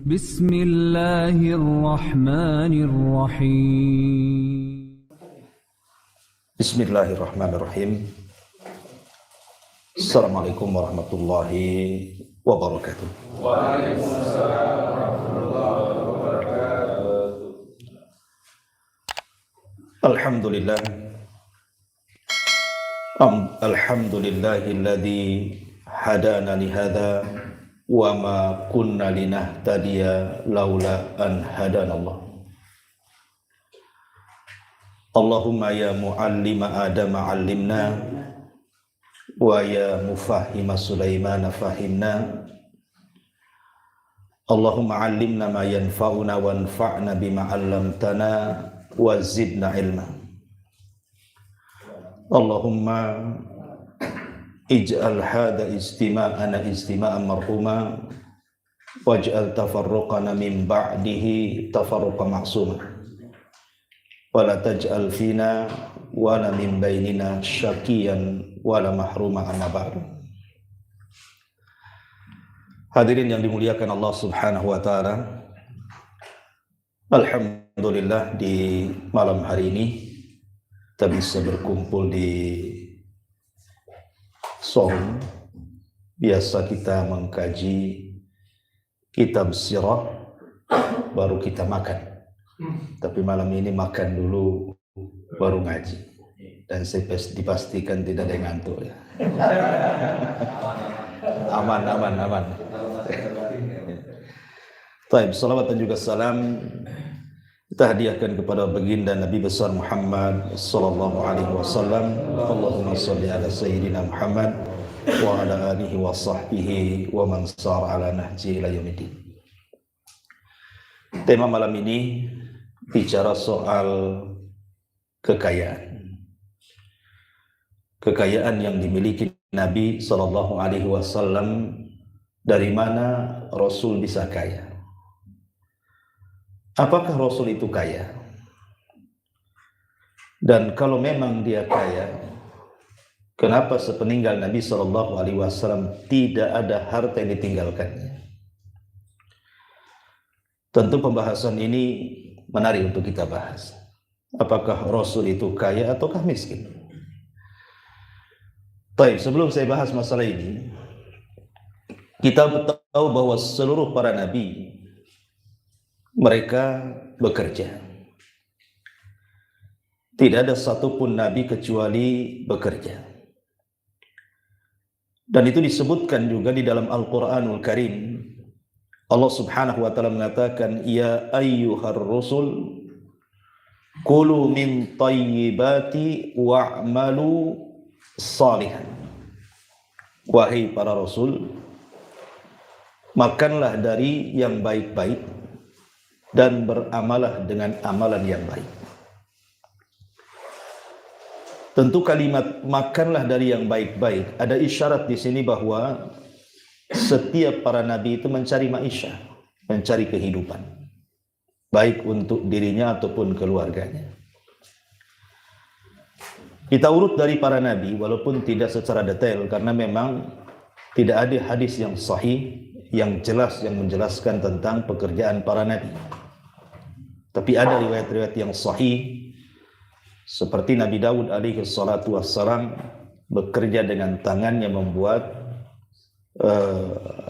Bismillahirrahmanirrahim. Bismillahirrahmanirrahim. Assalamualaikum warahmatullahi wabarakatuh. Waalaikumsalam warahmatullahi wabarakatuh. Alhamdulillah. Alhamdulillahilladzi hadana li hadza wa ma kunna linahtadiya laula an hadanallah. Allahumma ya muallima Adama 'allimna wa ya mufahhima Sulaimana fahimna. Allahumma 'allimna ma yanfa'una wanfa'na bima 'allamtana wa zidna ilma. Allahumma ij'al hadha istima'ana istima'an marhuma waj'al tafarruqana min ba'dihi tafarruqan ma'suma wala taj'al fina wala min bainina syakiyan wala mahruma amma ba'du. Hadirin yang dimuliakan Allah Subhanahu wa taala, alhamdulillah di malam hari ini kita bisa berkumpul di Sohum. Biasa kita mengkaji kitab sirah baru kita makan, tapi malam ini makan dulu baru ngaji, dan saya dipastikan tidak ada yang ngantuk ya. Aman. Baik, salawat dan juga salam kita hadiahkan kepada baginda Nabi besar Muhammad sallallahu alaihi wasallam. Allahumma shalli ala sayyidina Muhammad wa ala alihi wa sahbihi wa man sara ala nahji ila yaumiddin. Tema malam ini bicara soal kekayaan. Kekayaan yang dimiliki Nabi sallallahu alaihi wasallam. Dari mana Rasul bisa kaya? Apakah Rasul itu kaya? Dan kalau memang dia kaya, kenapa sepeninggal Nabi SAW tidak ada harta yang ditinggalkannya? Tentu pembahasan ini menarik untuk kita bahas. Apakah Rasul itu kaya ataukah miskin? Baik, sebelum saya bahas masalah ini, kita tahu bahwa seluruh para nabi mereka bekerja. Tidak ada satupun nabi kecuali bekerja. Dan itu disebutkan juga di dalam Al-Quranul Karim. Allah Subhanahu wa ta'ala mengatakan, ya ayyuhar rusul kulu min tayyibati wa'malu salihan. Wahai para rasul, makanlah dari yang baik-baik dan beramalah dengan amalan yang baik. Tentu kalimat makanlah dari yang baik-baik ada isyarat di sini bahwa setiap para nabi itu mencari maisha, mencari kehidupan, baik untuk dirinya ataupun keluarganya. Kita urut dari para nabi walaupun tidak secara detail, karena memang tidak ada hadis yang sahih yang jelas yang menjelaskan tentang pekerjaan para nabi. Tapi ada riwayat-riwayat yang sahih, seperti Nabi Daud alaihi salatu wassalam bekerja dengan tangannya membuat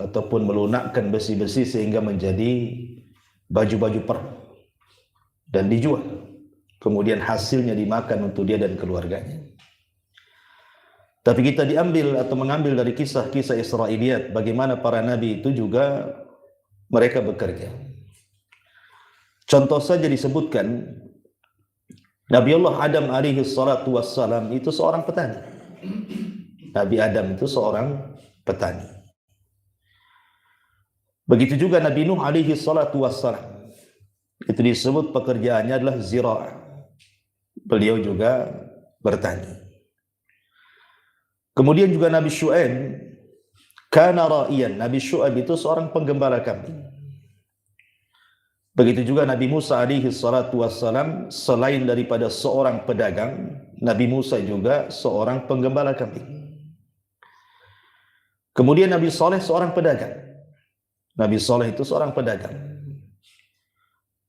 ataupun melunakkan besi-besi sehingga menjadi baju-baju perang dan dijual. Kemudian hasilnya dimakan untuk dia dan keluarganya. Tapi kita diambil atau mengambil dari kisah-kisah Israiliyat bagaimana para nabi itu juga mereka bekerja. Contoh saja disebutkan Nabi Allah Adam alaihi salatu wassalam itu seorang petani. Nabi Adam itu seorang petani. Begitu juga Nabi Nuh alaihi salatu wassalam. Itu disebut pekerjaannya adalah zira'ah. Beliau juga bertani. Kemudian juga Nabi Syu'aib kana ra'iyan. Nabi Syu'aib itu seorang penggembala kambing. Begitu juga Nabi Musa alaihi salatu wassalam, selain daripada seorang pedagang, Nabi Musa juga seorang penggembala kambing. Kemudian Nabi Saleh seorang pedagang. Nabi Saleh itu seorang pedagang.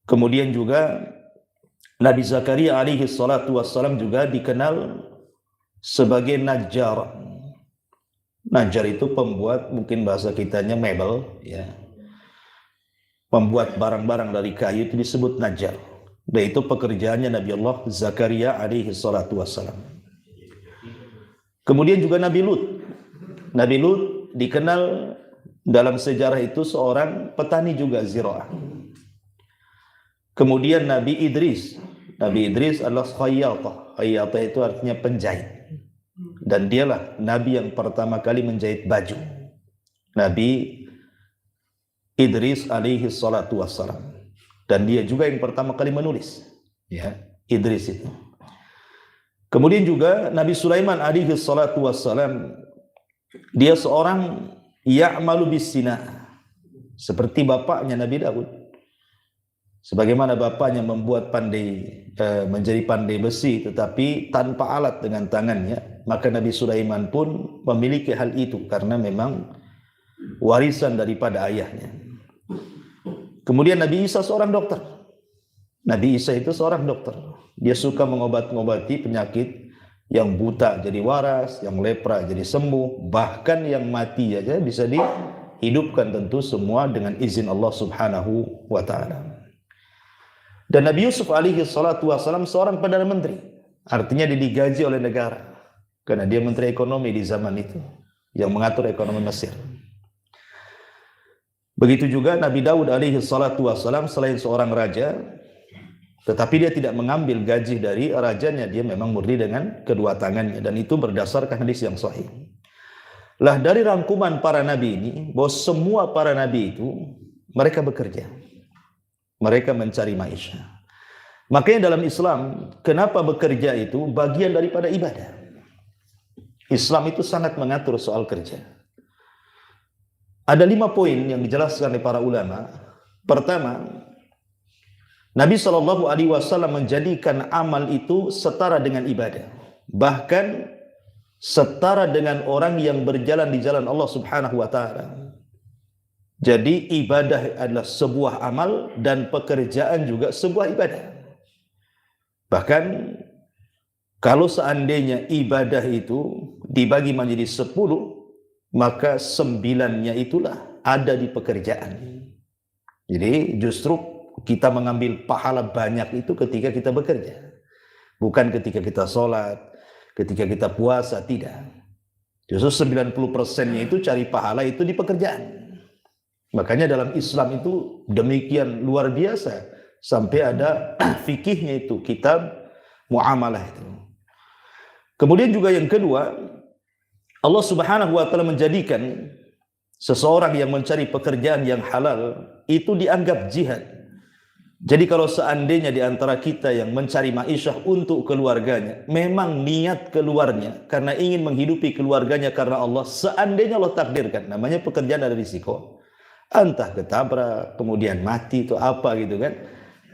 Kemudian juga Nabi Zakaria alaihi salatu wassalam juga dikenal sebagai najjar. Najjar itu pembuat, mungkin bahasa kitanya mebel, ya. Pembuat barang-barang dari kayu itu disebut najjar. Dan itu pekerjaannya Nabi Allah Zakaria alaihi salatu wassalam. Kemudian juga Nabi Lut. Nabi Lut dikenal dalam sejarah itu seorang petani juga ziraah. Kemudian Nabi Idris. Nabi Idris adalah khayyatah. Khayyatah itu artinya penjahit. Dan dialah Nabi yang pertama kali menjahit baju. Nabi Idris alaihi salatu wassalam. Dan dia juga yang pertama kali menulis. Ya, Idris itu. Kemudian juga Nabi Sulaiman alaihi salatu wassalam. Dia seorang ya'malu bis-sina. Seperti bapaknya Nabi Daud. Sebagaimana bapaknya membuat menjadi pandai besi tetapi tanpa alat dengan tangannya, maka Nabi Sulaiman pun memiliki hal itu karena memang warisan daripada ayahnya. Kemudian Nabi Isa seorang dokter. Nabi Isa itu seorang dokter. Dia suka mengobati penyakit yang buta jadi waras, yang lepra jadi sembuh, bahkan yang mati aja bisa dihidupkan, tentu semua dengan izin Allah Subhanahu wa taala. Dan Nabi Yusuf alaihi salatu wassalam seorang Perdana Menteri. Artinya dia digaji oleh negara. Karena dia Menteri Ekonomi di zaman itu. Yang mengatur ekonomi Mesir. Begitu juga Nabi Daud alaihi salatu wassalam selain seorang raja. Tetapi dia tidak mengambil gaji dari rajanya. Dia memang murni dengan kedua tangannya. Dan itu berdasarkan hadis yang sahih. Lah dari rangkuman para nabi ini. Bahwa semua para nabi itu mereka bekerja. Mereka mencari maisha. Makanya dalam Islam, kenapa bekerja itu bagian daripada ibadah. Islam itu sangat mengatur soal kerja. Ada 5 poin yang dijelaskan oleh para ulama. Pertama, Nabi SAW menjadikan amal itu setara dengan ibadah. Bahkan setara dengan orang yang berjalan di jalan Allah Subhanahu wa taala. Jadi ibadah adalah sebuah amal dan pekerjaan juga sebuah ibadah. Bahkan kalau seandainya ibadah itu dibagi menjadi 10, maka 9-nya itulah ada di pekerjaan. Jadi justru kita mengambil pahala banyak itu ketika kita bekerja. Bukan ketika kita sholat, ketika kita puasa, tidak. Justru 90%-nya itu cari pahala itu di pekerjaan. Makanya dalam Islam itu demikian luar biasa. Sampai ada fikihnya itu, kitab muamalah itu. Kemudian juga yang kedua, Allah Subhanahu wa taala menjadikan seseorang yang mencari pekerjaan yang halal itu dianggap jihad. Jadi kalau seandainya di antara kita yang mencari ma'isyah untuk keluarganya, memang niat keluarnya karena ingin menghidupi keluarganya karena Allah, seandainya Allah takdirkan, namanya pekerjaan ada risiko. Entah ketabrak, kemudian mati itu apa gitu kan.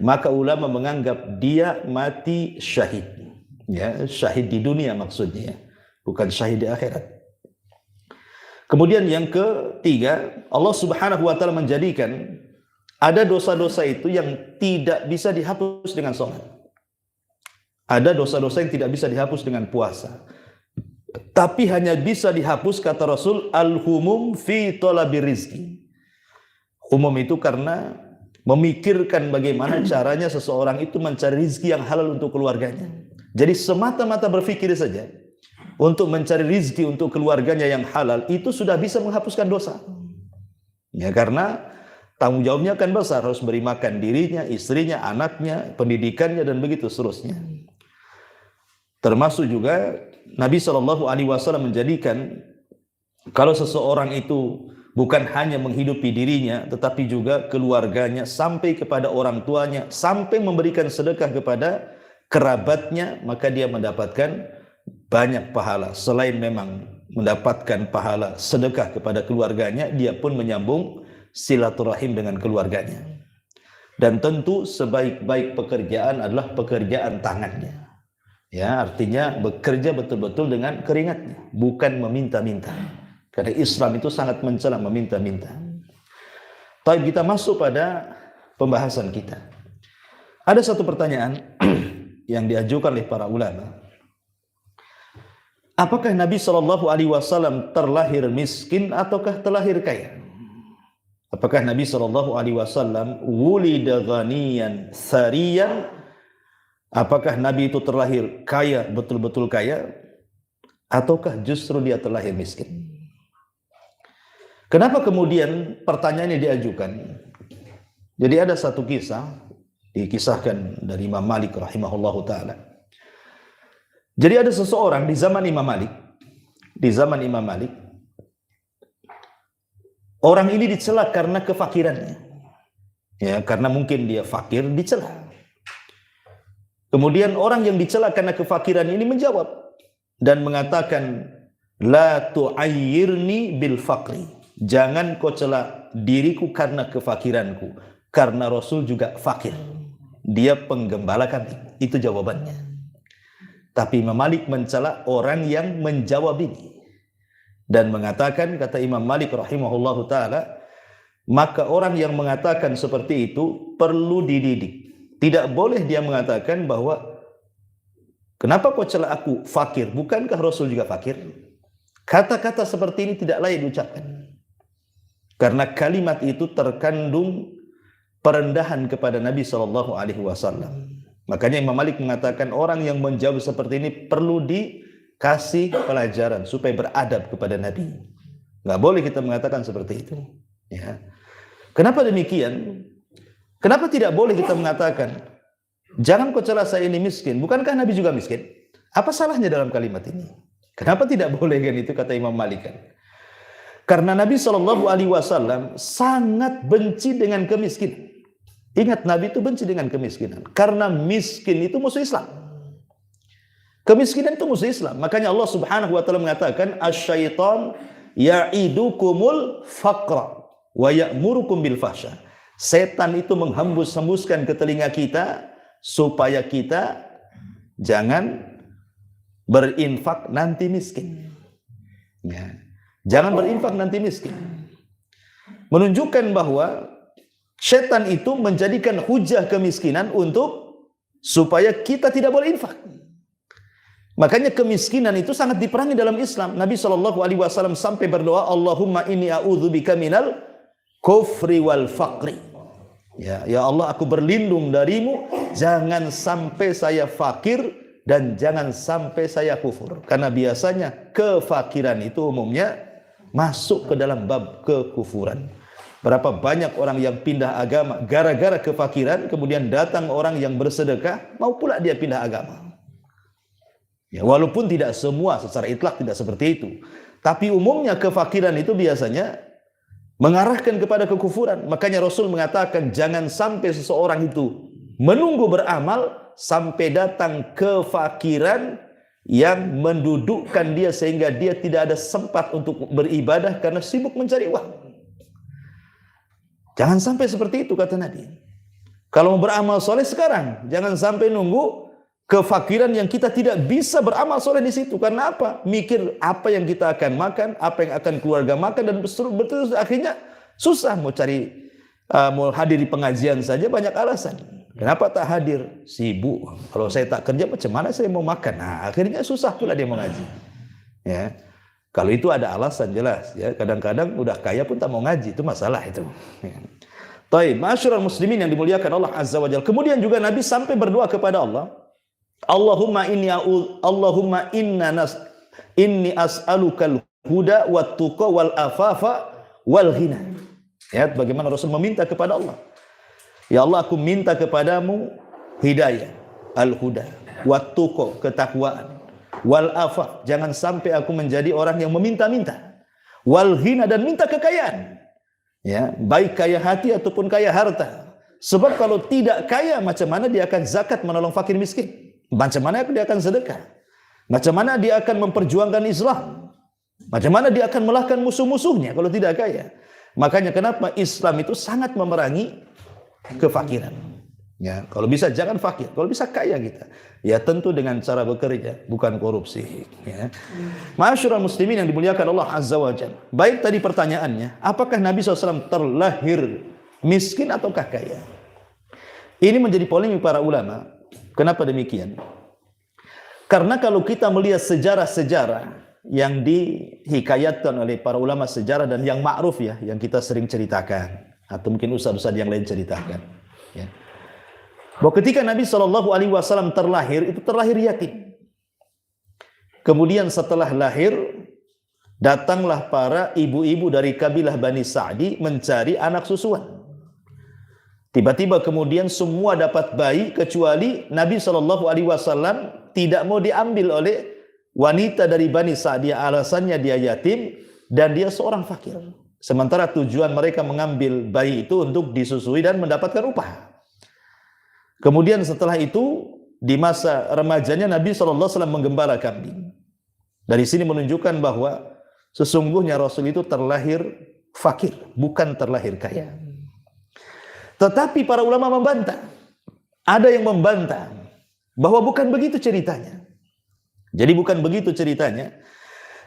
Maka ulama menganggap dia mati syahid. Ya, syahid di dunia maksudnya, bukan syahid di akhirat. Kemudian yang ketiga, Allah Subhanahu wa taala menjadikan ada dosa-dosa itu yang tidak bisa dihapus dengan sholat. Ada dosa-dosa yang tidak bisa dihapus dengan puasa. Tapi hanya bisa dihapus, kata Rasul, al-humum fi talabir rizki. Umum itu karena memikirkan bagaimana caranya seseorang itu mencari rizki yang halal untuk keluarganya. Jadi semata-mata berpikir saja untuk mencari rizki untuk keluarganya yang halal itu sudah bisa menghapuskan dosa. Ya, karena tanggung jawabnya akan besar, harus beri makan dirinya, istrinya, anaknya, pendidikannya dan begitu seterusnya. Termasuk juga Nabi SAW menjadikan kalau seseorang itu bukan hanya menghidupi dirinya, tetapi juga keluarganya, sampai kepada orang tuanya, sampai memberikan sedekah kepada kerabatnya, maka dia mendapatkan banyak pahala. Selain memang mendapatkan pahala sedekah kepada keluarganya, dia pun menyambung silaturahim dengan keluarganya. Dan tentu sebaik-baik pekerjaan adalah pekerjaan tangannya. Ya, artinya bekerja betul-betul dengan keringatnya, bukan meminta-minta. Karena Islam itu sangat mencela meminta-minta. Taib, kita masuk pada pembahasan kita. Ada satu pertanyaan yang diajukan oleh para ulama. Apakah Nabi SAW terlahir miskin ataukah terlahir kaya? Apakah Nabi SAW wulida ghaniyan sariyan? Apakah Nabi itu terlahir kaya, betul-betul kaya? Ataukah justru dia terlahir miskin? Kenapa kemudian pertanyaan ini diajukan? Jadi ada satu kisah, dikisahkan dari Imam Malik rahimahullahu ta'ala. Jadi ada seseorang di zaman Imam Malik, orang ini dicela karena kefakirannya. Ya, karena mungkin dia fakir, dicela. Kemudian orang yang dicela karena kefakiran ini menjawab dan mengatakan, la tu'ayyirni bil faqri. Jangan kau cela diriku karena kefakiranku, karena Rasul juga fakir. Dia penggembala kambing. Itu jawabannya. Tapi Imam Malik mencela orang yang menjawab ini dan mengatakan, kata Imam Malik rahimahullahu ta'ala, maka orang yang mengatakan seperti itu perlu dididik. Tidak boleh dia mengatakan bahwa kenapa kau cela aku fakir, bukankah Rasul juga fakir? Kata-kata seperti ini tidak layak diucapkan, karena kalimat itu terkandung perendahan kepada Nabi SAW. Makanya Imam Malik mengatakan orang yang menjawab seperti ini perlu dikasih pelajaran supaya beradab kepada Nabi. Nggak boleh kita mengatakan seperti itu. Ya. Kenapa demikian? Kenapa tidak boleh kita mengatakan, jangan kau cela saya ini miskin, bukankah Nabi juga miskin? Apa salahnya dalam kalimat ini? Kenapa tidak boleh kan itu, kata Imam Malik kan? Karena Nabi SAW sangat benci dengan kemiskinan. Ingat, Nabi itu benci dengan kemiskinan. Karena miskin itu musuh Islam. Kemiskinan itu musuh Islam. Makanya Allah Subhanahu wa ta'ala mengatakan, asyaitan ya'idukumul faqra wa ya'murukum bil fahsya. Setan itu menghembus-hembuskan ke telinga kita supaya kita jangan berinfak nanti miskin. Ya. Jangan berinfak nanti miskin. Menunjukkan bahwa setan itu menjadikan hujah kemiskinan untuk supaya kita tidak boleh infak. Makanya kemiskinan itu sangat diperangi dalam Islam. Nabi SAW sampai berdoa, Allahumma inni a'udzubika minal kufri wal faqri. Ya Allah, aku berlindung darimu, jangan sampai saya fakir dan jangan sampai saya kufur. Karena biasanya kefakiran itu umumnya masuk ke dalam bab kekufuran. Berapa banyak orang yang pindah agama gara-gara kefakiran, kemudian datang orang yang bersedekah, mau pula dia pindah agama. Ya, walaupun tidak semua secara itlak tidak seperti itu, tapi umumnya kefakiran itu biasanya mengarahkan kepada kekufuran. Makanya Rasul mengatakan jangan sampai seseorang itu menunggu beramal sampai datang kefakiran yang mendudukkan dia sehingga dia tidak ada sempat untuk beribadah karena sibuk mencari uang. Jangan sampai seperti itu, kata Nabi. Kalau mau beramal soleh sekarang, jangan sampai nunggu kefakiran yang kita tidak bisa beramal soleh di situ. Karena apa? Mikir apa yang kita akan makan, apa yang akan keluarga makan, dan betul akhirnya susah mau cari, mau hadir di pengajian saja banyak alasan. Kenapa tak hadir? Sibuk. Kalau saya tak kerja, macam mana saya mau makan? Nah, akhirnya susah pula dia mengaji. Ya. Kalau itu ada alasan jelas, ya. Kadang-kadang udah kaya pun tak mau ngaji, itu masalah itu. Ya. Taib, ma'asyiral muslimin yang dimuliakan Allah Azza wa Jalla. Kemudian juga Nabi sampai berdoa kepada Allah, Allahumma inni as'alukal huda wat tuqa wal afafa wal ghina. Ya, bagaimana Rasul meminta kepada Allah. Ya Allah, aku minta kepadamu hidayah, al-huda, wat tuqa, ketakwaan, wal afaf, jangan sampai aku menjadi orang yang meminta-minta, wal ghina, dan minta kekayaan, ya, baik kaya hati ataupun kaya harta. Sebab kalau tidak kaya, macam mana dia akan zakat menolong fakir miskin? Macam mana dia akan sedekah? Macam mana dia akan memperjuangkan Islam? Macam mana dia akan melahkan musuh-musuhnya kalau tidak kaya? Makanya kenapa Islam itu sangat memerangi kefakiran. Ya, kalau bisa jangan fakir, kalau bisa kaya kita. Ya tentu dengan cara bekerja, bukan korupsi. Ya. Ma'asyiral muslimin yang dimuliakan Allah Azza wa Jalla. Baik, tadi pertanyaannya, apakah Nabi SAW terlahir miskin ataukah kaya. Ini menjadi polemik para ulama. Kenapa demikian? Karena kalau kita melihat sejarah-sejarah yang dihikayatkan oleh para ulama sejarah dan yang ma'ruf ya, yang kita sering ceritakan atau mungkin ustaz-ustaz yang lain ceritakan ya. Bahwa ketika Nabi SAW terlahir, itu terlahir yatim. Kemudian setelah lahir, datanglah para ibu-ibu dari kabilah Bani Sa'di mencari anak susuan. Tiba-tiba kemudian semua dapat bayi kecuali Nabi SAW tidak mau diambil oleh wanita dari Bani Sa'di. Alasannya dia yatim dan dia seorang fakir. Sementara tujuan mereka mengambil bayi itu untuk disusui dan mendapatkan upah. Kemudian setelah itu di masa remajanya Nabi SAW menggembala kambing. Dari sini menunjukkan bahwa sesungguhnya Rasul itu terlahir fakir, bukan terlahir kaya. Tetapi para ulama membantah. Ada yang membantah bahwa bukan begitu ceritanya. Jadi bukan begitu ceritanya.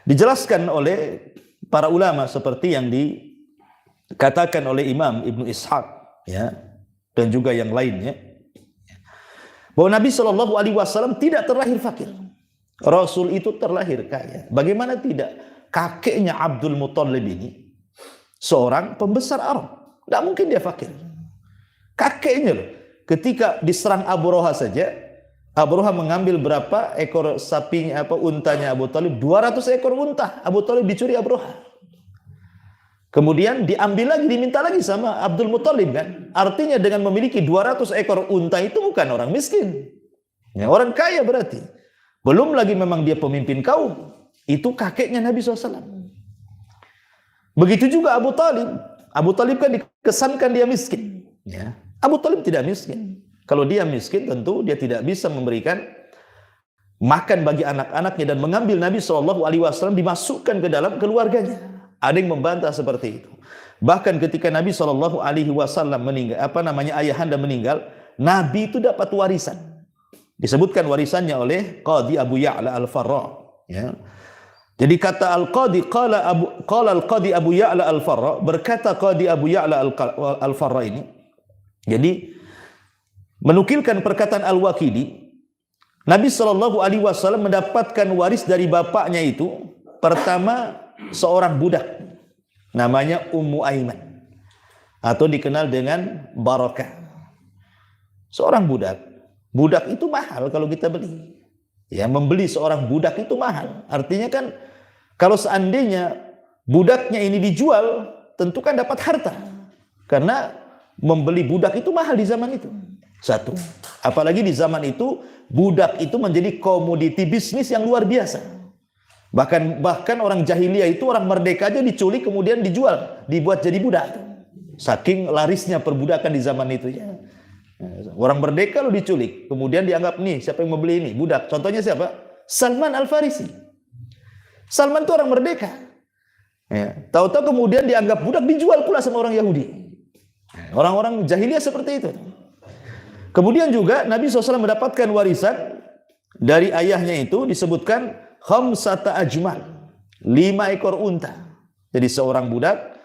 Dijelaskan oleh para ulama seperti yang dikatakan oleh Imam Ibnu Ishaq ya, dan juga yang lainnya. Bahwa Nabi SAW tidak terlahir fakir. Rasul itu terlahir kaya. Bagaimana tidak? Kakeknya Abdul Muthalib ini seorang pembesar Arab. Tidak mungkin dia fakir. Kakeknya loh. Ketika diserang Abu Roha saja, Abu Roha mengambil berapa ekor sapinya, untanya Abu Thalib? 200 ekor unta. Abu Thalib dicuri Abu Roha. Kemudian diambil lagi, diminta lagi sama Abdul Muthalib kan. Artinya dengan memiliki 200 ekor unta itu bukan orang miskin. Ya, orang kaya berarti. Belum lagi memang dia pemimpin kaum. Itu kakeknya Nabi SAW. Begitu juga Abu Talib. Abu Talib kan dikesankan dia miskin. Ya. Abu Talib tidak miskin. Kalau dia miskin tentu dia tidak bisa memberikan makan bagi anak-anaknya dan mengambil Nabi SAW dimasukkan ke dalam keluarganya. Ada yang membantah seperti itu. Bahkan ketika Nabi SAW meninggal, ayahanda meninggal, Nabi itu dapat warisan. Disebutkan warisannya oleh Qadi Abu Ya'la Al-Farra. Ya. Jadi kata Al-Qadi, qala Al-Qadi Abu Ya'la Al-Farra, berkata Qadi Abu Ya'la Al-Farra ini. Jadi menukilkan perkataan Al-Waqidi, Nabi SAW mendapatkan waris dari bapaknya itu. Pertama, seorang budak namanya Ummu Aiman atau dikenal dengan Barakah. Seorang budak. Budak itu mahal kalau kita beli. Ya, membeli seorang budak itu mahal. Artinya kan kalau seandainya budaknya ini dijual, tentu kan dapat harta. Karena membeli budak itu mahal di zaman itu. Satu. Apalagi di zaman itu budak itu menjadi komoditi bisnis yang luar biasa. Bahkan orang jahiliyah itu, orang merdeka aja diculik kemudian dijual, dibuat jadi budak. Saking larisnya perbudakan di zaman itu ya. Orang merdeka lo diculik, kemudian dianggap nih siapa yang mau beli ini? Budak. Contohnya siapa? Salman Al-Farisi. Salman itu orang merdeka. Ya. Tahu-tahu kemudian dianggap budak, dijual pula sama orang Yahudi. Orang-orang jahiliyah seperti itu. Kemudian juga Nabi SAW mendapatkan warisan dari ayahnya itu, disebutkan khamsata ajmal, 5 ekor unta. Jadi seorang budak,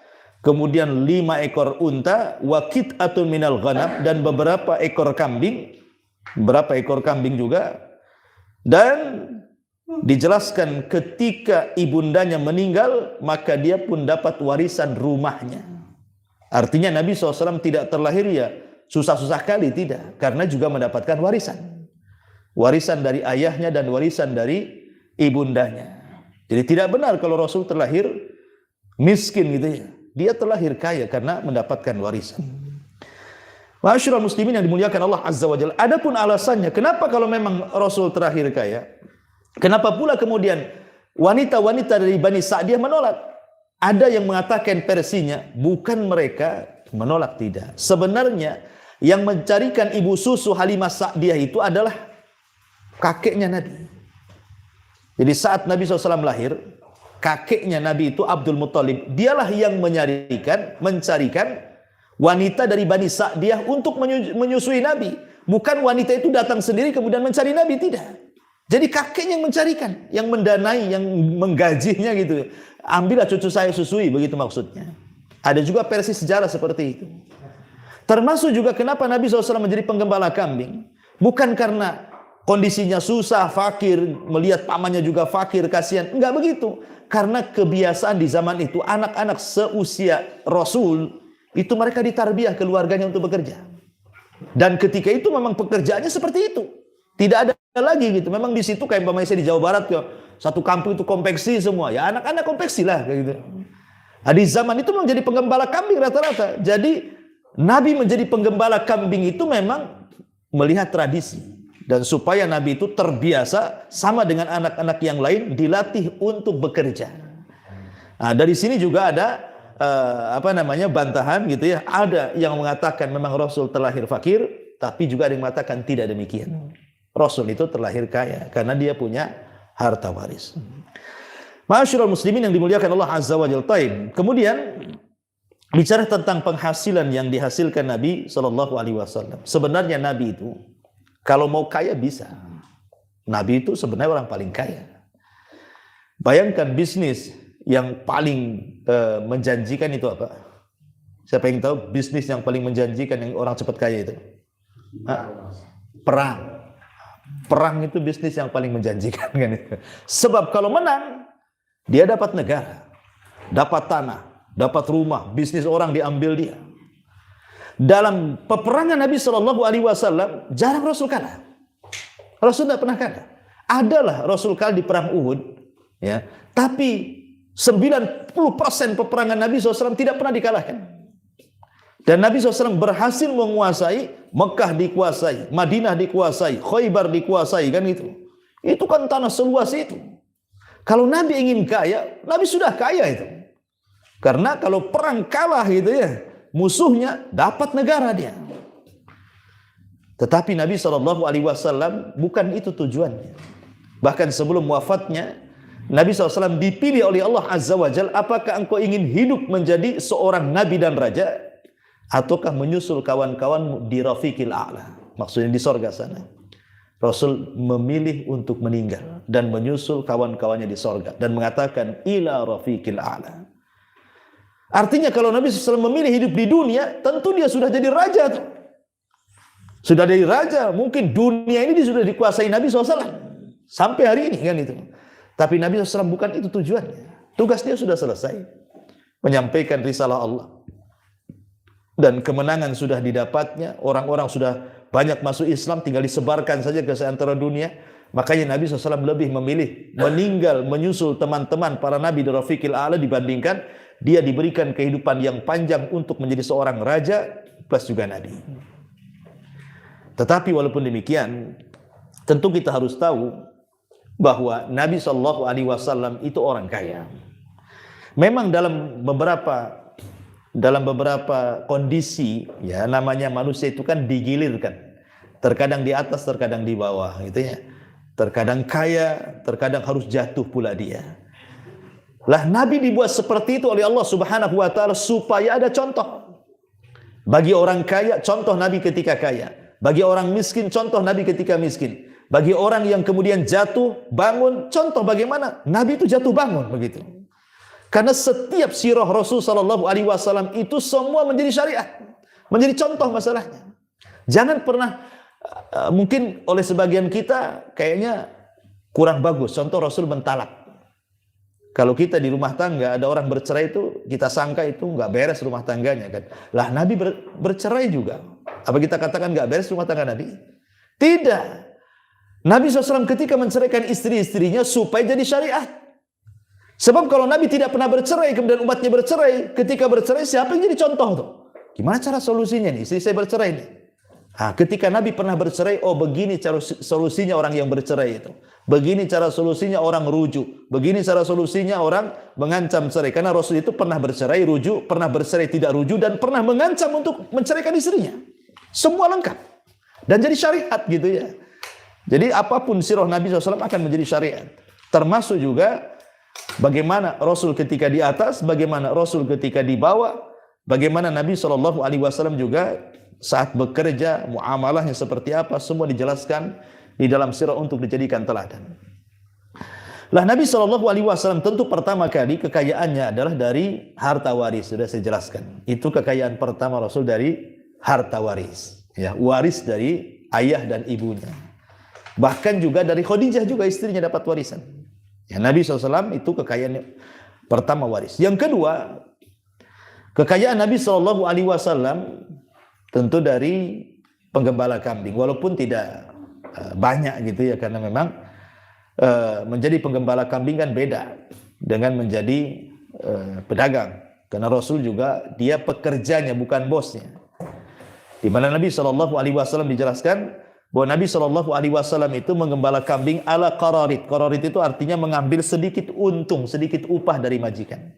kemudian 5 ekor unta, wakit atun minal ghanam, dan beberapa ekor kambing, berapa ekor kambing juga. Dan dijelaskan ketika ibundanya meninggal, maka dia pun dapat warisan rumahnya. Artinya Nabi SAW tidak terlahir ya susah-susah kali, tidak, karena juga mendapatkan warisan. Warisan dari ayahnya dan warisan dari ibundanya. Jadi tidak benar kalau Rasul terlahir miskin gitu ya. Dia terlahir kaya karena mendapatkan warisan. Ma'asyiral muslimin yang dimuliakan Allah Azza wa Jalla. Adapun alasannya kenapa kalau memang Rasul terlahir kaya, kenapa pula kemudian wanita-wanita dari Bani Sa'diyah menolak? Ada yang mengatakan versinya bukan mereka menolak, tidak. Sebenarnya yang mencarikan ibu susu Halimah Sa'diyah itu adalah kakeknya Nabi. Jadi saat Nabi SAW lahir, kakeknya Nabi itu Abdul Muthalib, dialah yang mencarikan wanita dari Bani Sa'diyah untuk menyusui Nabi. Bukan wanita itu datang sendiri kemudian mencari Nabi, tidak. Jadi kakeknya yang mencarikan, yang mendanai, yang menggajinya gitu. Ambillah cucu saya susui, begitu maksudnya. Ada juga versi sejarah seperti itu. Termasuk juga kenapa Nabi SAW menjadi penggembala kambing. Bukan karena kondisinya susah, fakir, melihat pamannya juga fakir, kasihan. Enggak begitu. Karena kebiasaan di zaman itu, anak-anak seusia Rasul, itu mereka ditarbiyah keluarganya untuk bekerja. Dan ketika itu memang pekerjaannya seperti itu. Tidak ada lagi gitu. Memang di situ kayak umpamanya di Jawa Barat, satu kampung itu konveksi semua. Ya anak-anak konveksi lah kayak gitu. Nah, di zaman itu menjadi penggembala kambing rata-rata. Jadi Nabi menjadi penggembala kambing itu memang melihat tradisi. Dan supaya Nabi itu terbiasa sama dengan anak-anak yang lain dilatih untuk bekerja. Nah, dari sini juga ada bantahan gitu ya. Ada yang mengatakan memang Rasul terlahir fakir, tapi juga ada yang mengatakan tidak demikian. Rasul itu terlahir kaya karena dia punya harta waris. Ma'asyiral muslimin yang dimuliakan Allah Azza wa Jalla. Kemudian bicara tentang penghasilan yang dihasilkan Nabi Shallallahu Alaihi Wasallam. Sebenarnya Nabi itu kalau mau kaya bisa. Nabi itu sebenarnya orang paling kaya. Bayangkan bisnis yang paling menjanjikan itu apa? Siapa yang tahu bisnis yang paling menjanjikan yang orang cepat kaya itu? Perang. Perang itu bisnis yang paling menjanjikan kan itu. Sebab kalau menang, dia dapat negara, dapat tanah, dapat rumah, bisnis orang diambil dia. Dalam peperangan Nabi Shallallahu Alaihi Wasallam jarang Rasul kalah. Rasul tidak pernah kalah. Adalah Rasul kalah di perang Uhud, ya. Tapi 90% peperangan Nabi SAW tidak pernah dikalahkan. Dan Nabi SAW berhasil menguasai Mekah, dikuasai Madinah, dikuasai Khaybar, dikuasai kan itu. Itu kan tanah seluas itu. Kalau Nabi ingin kaya, Nabi sudah kaya itu. Karena kalau perang kalah gitu ya, musuhnya dapat negara dia. Tetapi Nabi SAW bukan itu tujuannya. Bahkan sebelum wafatnya, Nabi SAW dipilih oleh Allah Azza wa Jalla. Apakah engkau ingin hidup menjadi seorang nabi dan raja, ataukah menyusul kawan-kawanmu di Rafiqil A'la? Maksudnya di sorga sana. Rasul memilih untuk meninggal dan menyusul kawan-kawannya di sorga dan mengatakan ila Rafiqil A'la. Artinya kalau Nabi SAW memilih hidup di dunia, tentu dia sudah jadi raja tuh. Sudah jadi raja, mungkin dunia ini sudah dikuasai Nabi SAW sampai hari ini kan itu. Tapi Nabi SAW bukan itu tujuannya. Tugas dia sudah selesai, menyampaikan risalah Allah. Dan kemenangan sudah didapatnya, orang-orang sudah banyak masuk Islam, tinggal disebarkan saja ke seantero dunia. Makanya Nabi SAW lebih memilih meninggal menyusul teman-teman para nabi di Rafiqil A'la dibandingkan dia diberikan kehidupan yang panjang untuk menjadi seorang raja plus juga nabi. Tetapi walaupun demikian, tentu kita harus tahu bahwa Nabi SAW itu orang kaya. Memang dalam beberapa kondisi, ya namanya manusia itu kan digilirkan. Terkadang di atas, terkadang di bawah, gitu ya. Terkadang kaya, terkadang harus jatuh pula dia. Lah Nabi dibuat seperti itu oleh Allah Subhanahu wa taala supaya ada contoh. Bagi orang kaya, contoh Nabi ketika kaya. Bagi orang miskin, contoh Nabi ketika miskin. Bagi orang yang kemudian jatuh, bangun, contoh bagaimana Nabi itu jatuh bangun begitu. Karena setiap sirah Rasul sallallahu alaihi wasallam itu semua menjadi syariat, menjadi contoh masalahnya. Jangan pernah mungkin oleh sebagian kita kayaknya kurang bagus contoh Rasul mentalak. Kalau kita di rumah tangga ada orang bercerai itu kita sangka itu nggak beres rumah tangganya kan. Lah Nabi bercerai juga. Apa kita katakan nggak beres rumah tangga Nabi? Tidak. Nabi SAW ketika menceraikan istri-istrinya supaya jadi syariat. Sebab kalau Nabi tidak pernah bercerai kemudian umatnya bercerai, ketika bercerai siapa yang jadi contoh tuh? Gimana cara solusinya nih? Istri saya bercerai nih. Nah, ketika Nabi pernah bercerai, oh begini cara solusinya orang yang bercerai itu. Begini cara solusinya orang rujuk. Begini cara solusinya orang mengancam cerai. Karena Rasul itu pernah bercerai rujuk, pernah bercerai tidak rujuk, dan pernah mengancam untuk menceraikan istrinya. Semua lengkap. Dan jadi syariat gitu ya. Jadi apapun sirah Nabi SAW akan menjadi syariat. Termasuk juga bagaimana Rasul ketika di atas, bagaimana Rasul ketika di bawah, bagaimana Nabi SAW juga saat bekerja, muamalahnya seperti apa, semua dijelaskan di dalam sirah untuk dijadikan teladan. Lah Nabi SAW tentu pertama kali kekayaannya adalah dari harta waris, sudah saya jelaskan. Itu kekayaan pertama Rasul dari harta waris. Ya, waris dari ayah dan ibunya. Bahkan juga dari Khadijah juga istrinya dapat warisan. Ya, Nabi SAW itu kekayaan pertama waris. Yang kedua, kekayaan Nabi SAW tentu dari penggembala kambing. Walaupun tidak banyak gitu ya, karena memang menjadi penggembala kambing kan beda dengan menjadi pedagang. Karena Rasul juga dia pekerjanya bukan bosnya. Di mana Nabi SAW dijelaskan bahwa Nabi SAW itu menggembala kambing ala qararit. Qararit itu artinya mengambil sedikit untung, sedikit upah dari majikan.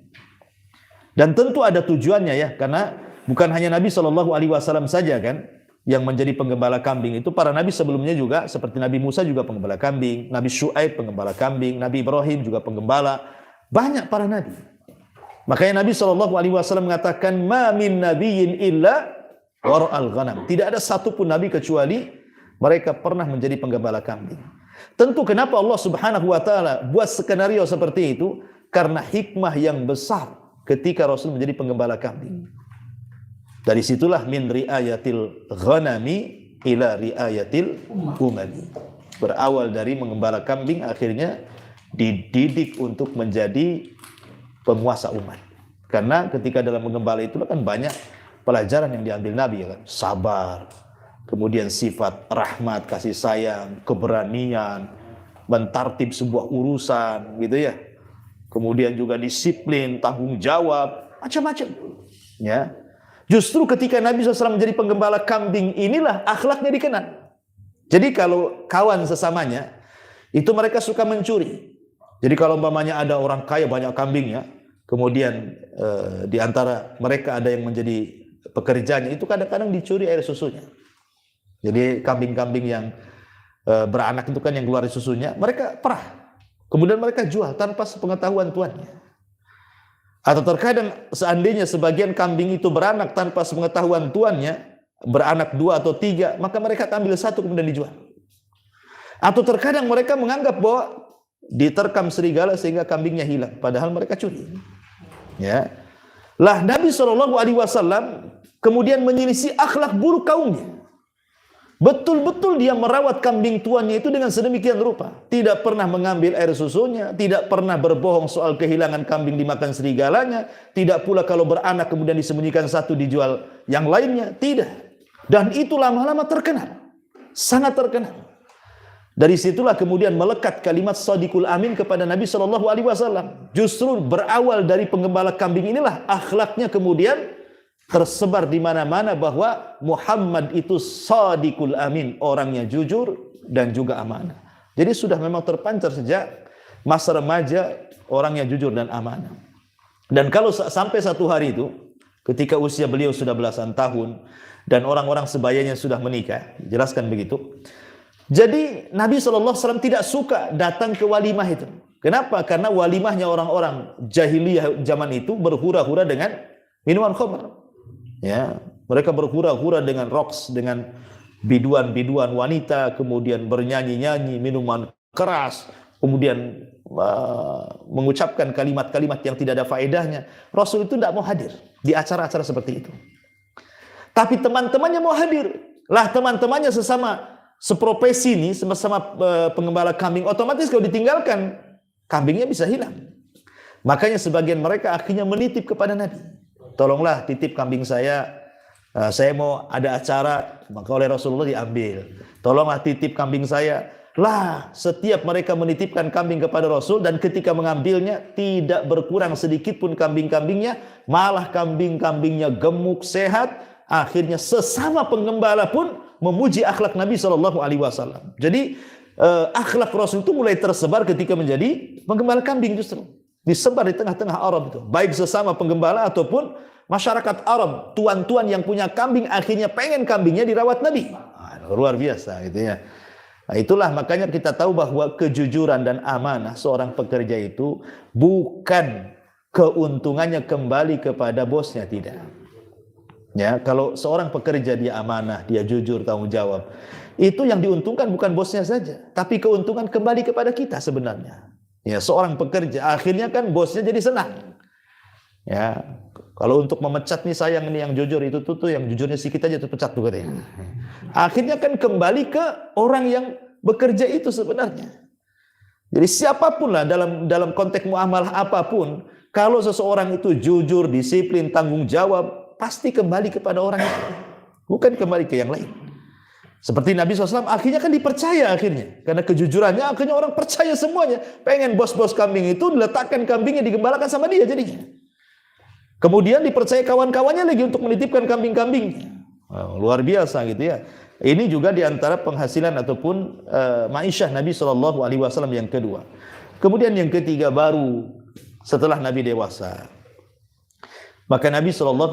Dan tentu ada tujuannya ya, karena bukan hanya Nabi SAW saja kan yang menjadi penggembala kambing. Itu para nabi sebelumnya juga, seperti Nabi Musa juga penggembala kambing, Nabi Syuaib penggembala kambing, Nabi Ibrahim juga penggembala. Banyak para nabi. Makanya Nabi SAW mengatakan, ma min nabiyyin illa wara'al ghanam. Tidak ada satupun nabi kecuali mereka pernah menjadi penggembala kambing. Tentu kenapa Allah Subhanahu wa taala buat skenario seperti itu? Karena hikmah yang besar ketika Rasul menjadi penggembala kambing. Dari situlah min riayatil ghanami ila riayatil umami. Berawal dari menggembala kambing, akhirnya dididik untuk menjadi penguasa umat. Karena ketika dalam menggembala itu kan banyak pelajaran yang diambil Nabi ya kan. Sabar, kemudian sifat rahmat, kasih sayang, keberanian, mentartib sebuah urusan gitu ya. Kemudian juga disiplin, tanggung jawab, macam-macam. Ya. Justru ketika Nabi SAW menjadi penggembala kambing, inilah akhlaknya dikenal. Jadi kalau kawan sesamanya, itu mereka suka mencuri. Jadi kalau umpamanya ada orang kaya banyak kambingnya, kemudian di antara mereka ada yang menjadi pekerjanya, itu kadang-kadang dicuri air susunya. Jadi kambing-kambing yang beranak itu kan yang keluar susunya, mereka perah. Kemudian mereka jual tanpa sepengetahuan tuannya. Atau terkadang seandainya sebagian kambing itu beranak tanpa sepengetahuan tuannya, beranak 2 atau 3, maka mereka ambil 1 kemudian dijual. Atau terkadang mereka menganggap bahwa diterkam serigala sehingga kambingnya hilang, padahal mereka curi. Ya. Lah Nabi SAW kemudian menyelisih akhlak buruk kaumnya. Betul-betul dia merawat kambing tuannya itu dengan sedemikian rupa. Tidak pernah mengambil air susunya, tidak pernah berbohong soal kehilangan kambing dimakan serigalanya, tidak pula kalau beranak kemudian disembunyikan 1 dijual yang lainnya, tidak. Dan itu lama-lama terkenal, sangat terkenal. Dari situlah kemudian melekat kalimat Shadiqul Amin kepada Nabi SAW. Justru berawal dari penggembala kambing inilah akhlaknya kemudian tersebar di mana-mana bahwa Muhammad itu Shadiqul Amin, orangnya jujur dan juga amanah. Jadi sudah memang terpancar sejak masa remaja orangnya jujur dan amanah. Dan kalau sampai satu hari itu, ketika usia beliau sudah belasan tahun dan orang-orang sebayanya sudah menikah, jelaskan begitu. Jadi Nabi SAW tidak suka datang ke walimah itu. Kenapa? Karena walimahnya orang-orang jahiliyah zaman itu berhura-hura dengan minuman khamr. Ya, mereka berhura-hura dengan roks, dengan biduan-biduan wanita, kemudian bernyanyi-nyanyi, minuman keras, kemudian mengucapkan kalimat-kalimat yang tidak ada faedahnya. Rasul itu tidak mau hadir di acara-acara seperti itu. Tapi teman-temannya mau hadir. Lah teman-temannya sesama seprofesi ini, sama-sama penggembala kambing, otomatis kalau ditinggalkan, kambingnya bisa hilang. Makanya sebagian mereka akhirnya menitip kepada Nabi. Tolonglah titip kambing saya mau ada acara, maka oleh Rasulullah diambil. Tolonglah titip kambing saya. Lah, setiap mereka menitipkan kambing kepada Rasul dan ketika mengambilnya tidak berkurang sedikit pun kambing-kambingnya, malah kambing-kambingnya gemuk, sehat. Akhirnya sesama penggembala pun memuji akhlak Nabi SAW. Jadi akhlak Rasul itu mulai tersebar ketika menjadi penggembala kambing justru. Disebar di tengah-tengah Arab itu, baik sesama penggembala ataupun masyarakat Arab, tuan-tuan yang punya kambing akhirnya pengen kambingnya dirawat Nabi. Luar biasa gitu ya. Nah, itulah makanya kita tahu bahwa kejujuran dan amanah seorang pekerja itu bukan keuntungannya kembali kepada bosnya, tidak. Ya, kalau seorang pekerja dia amanah, dia jujur, tanggung jawab, itu yang diuntungkan bukan bosnya saja, tapi keuntungan kembali kepada kita sebenarnya. Ya, seorang pekerja akhirnya kan bosnya jadi senang. Ya, Kalau untuk memecat nih sayang nih yang jujur itu tuh yang jujurnya sedikit aja tuh pecat tuh katanya. Akhirnya kan kembali ke orang yang bekerja itu sebenarnya. Jadi siapapun lah dalam konteks muamalah apapun, kalau seseorang itu jujur, disiplin, tanggung jawab, pasti kembali kepada orang itu, bukan kembali ke yang lain. Seperti Nabi SAW akhirnya kan dipercaya akhirnya, karena kejujurannya akhirnya orang percaya semuanya. Pengen bos-bos kambing itu diletakkan kambingnya digembalakan sama dia jadinya. Kemudian dipercaya kawan-kawannya lagi untuk menitipkan kambing-kambing. Wow, luar biasa gitu ya. Ini juga diantara penghasilan ataupun ma'isyah Nabi SAW yang kedua. Kemudian yang ketiga baru setelah Nabi dewasa, maka Nabi SAW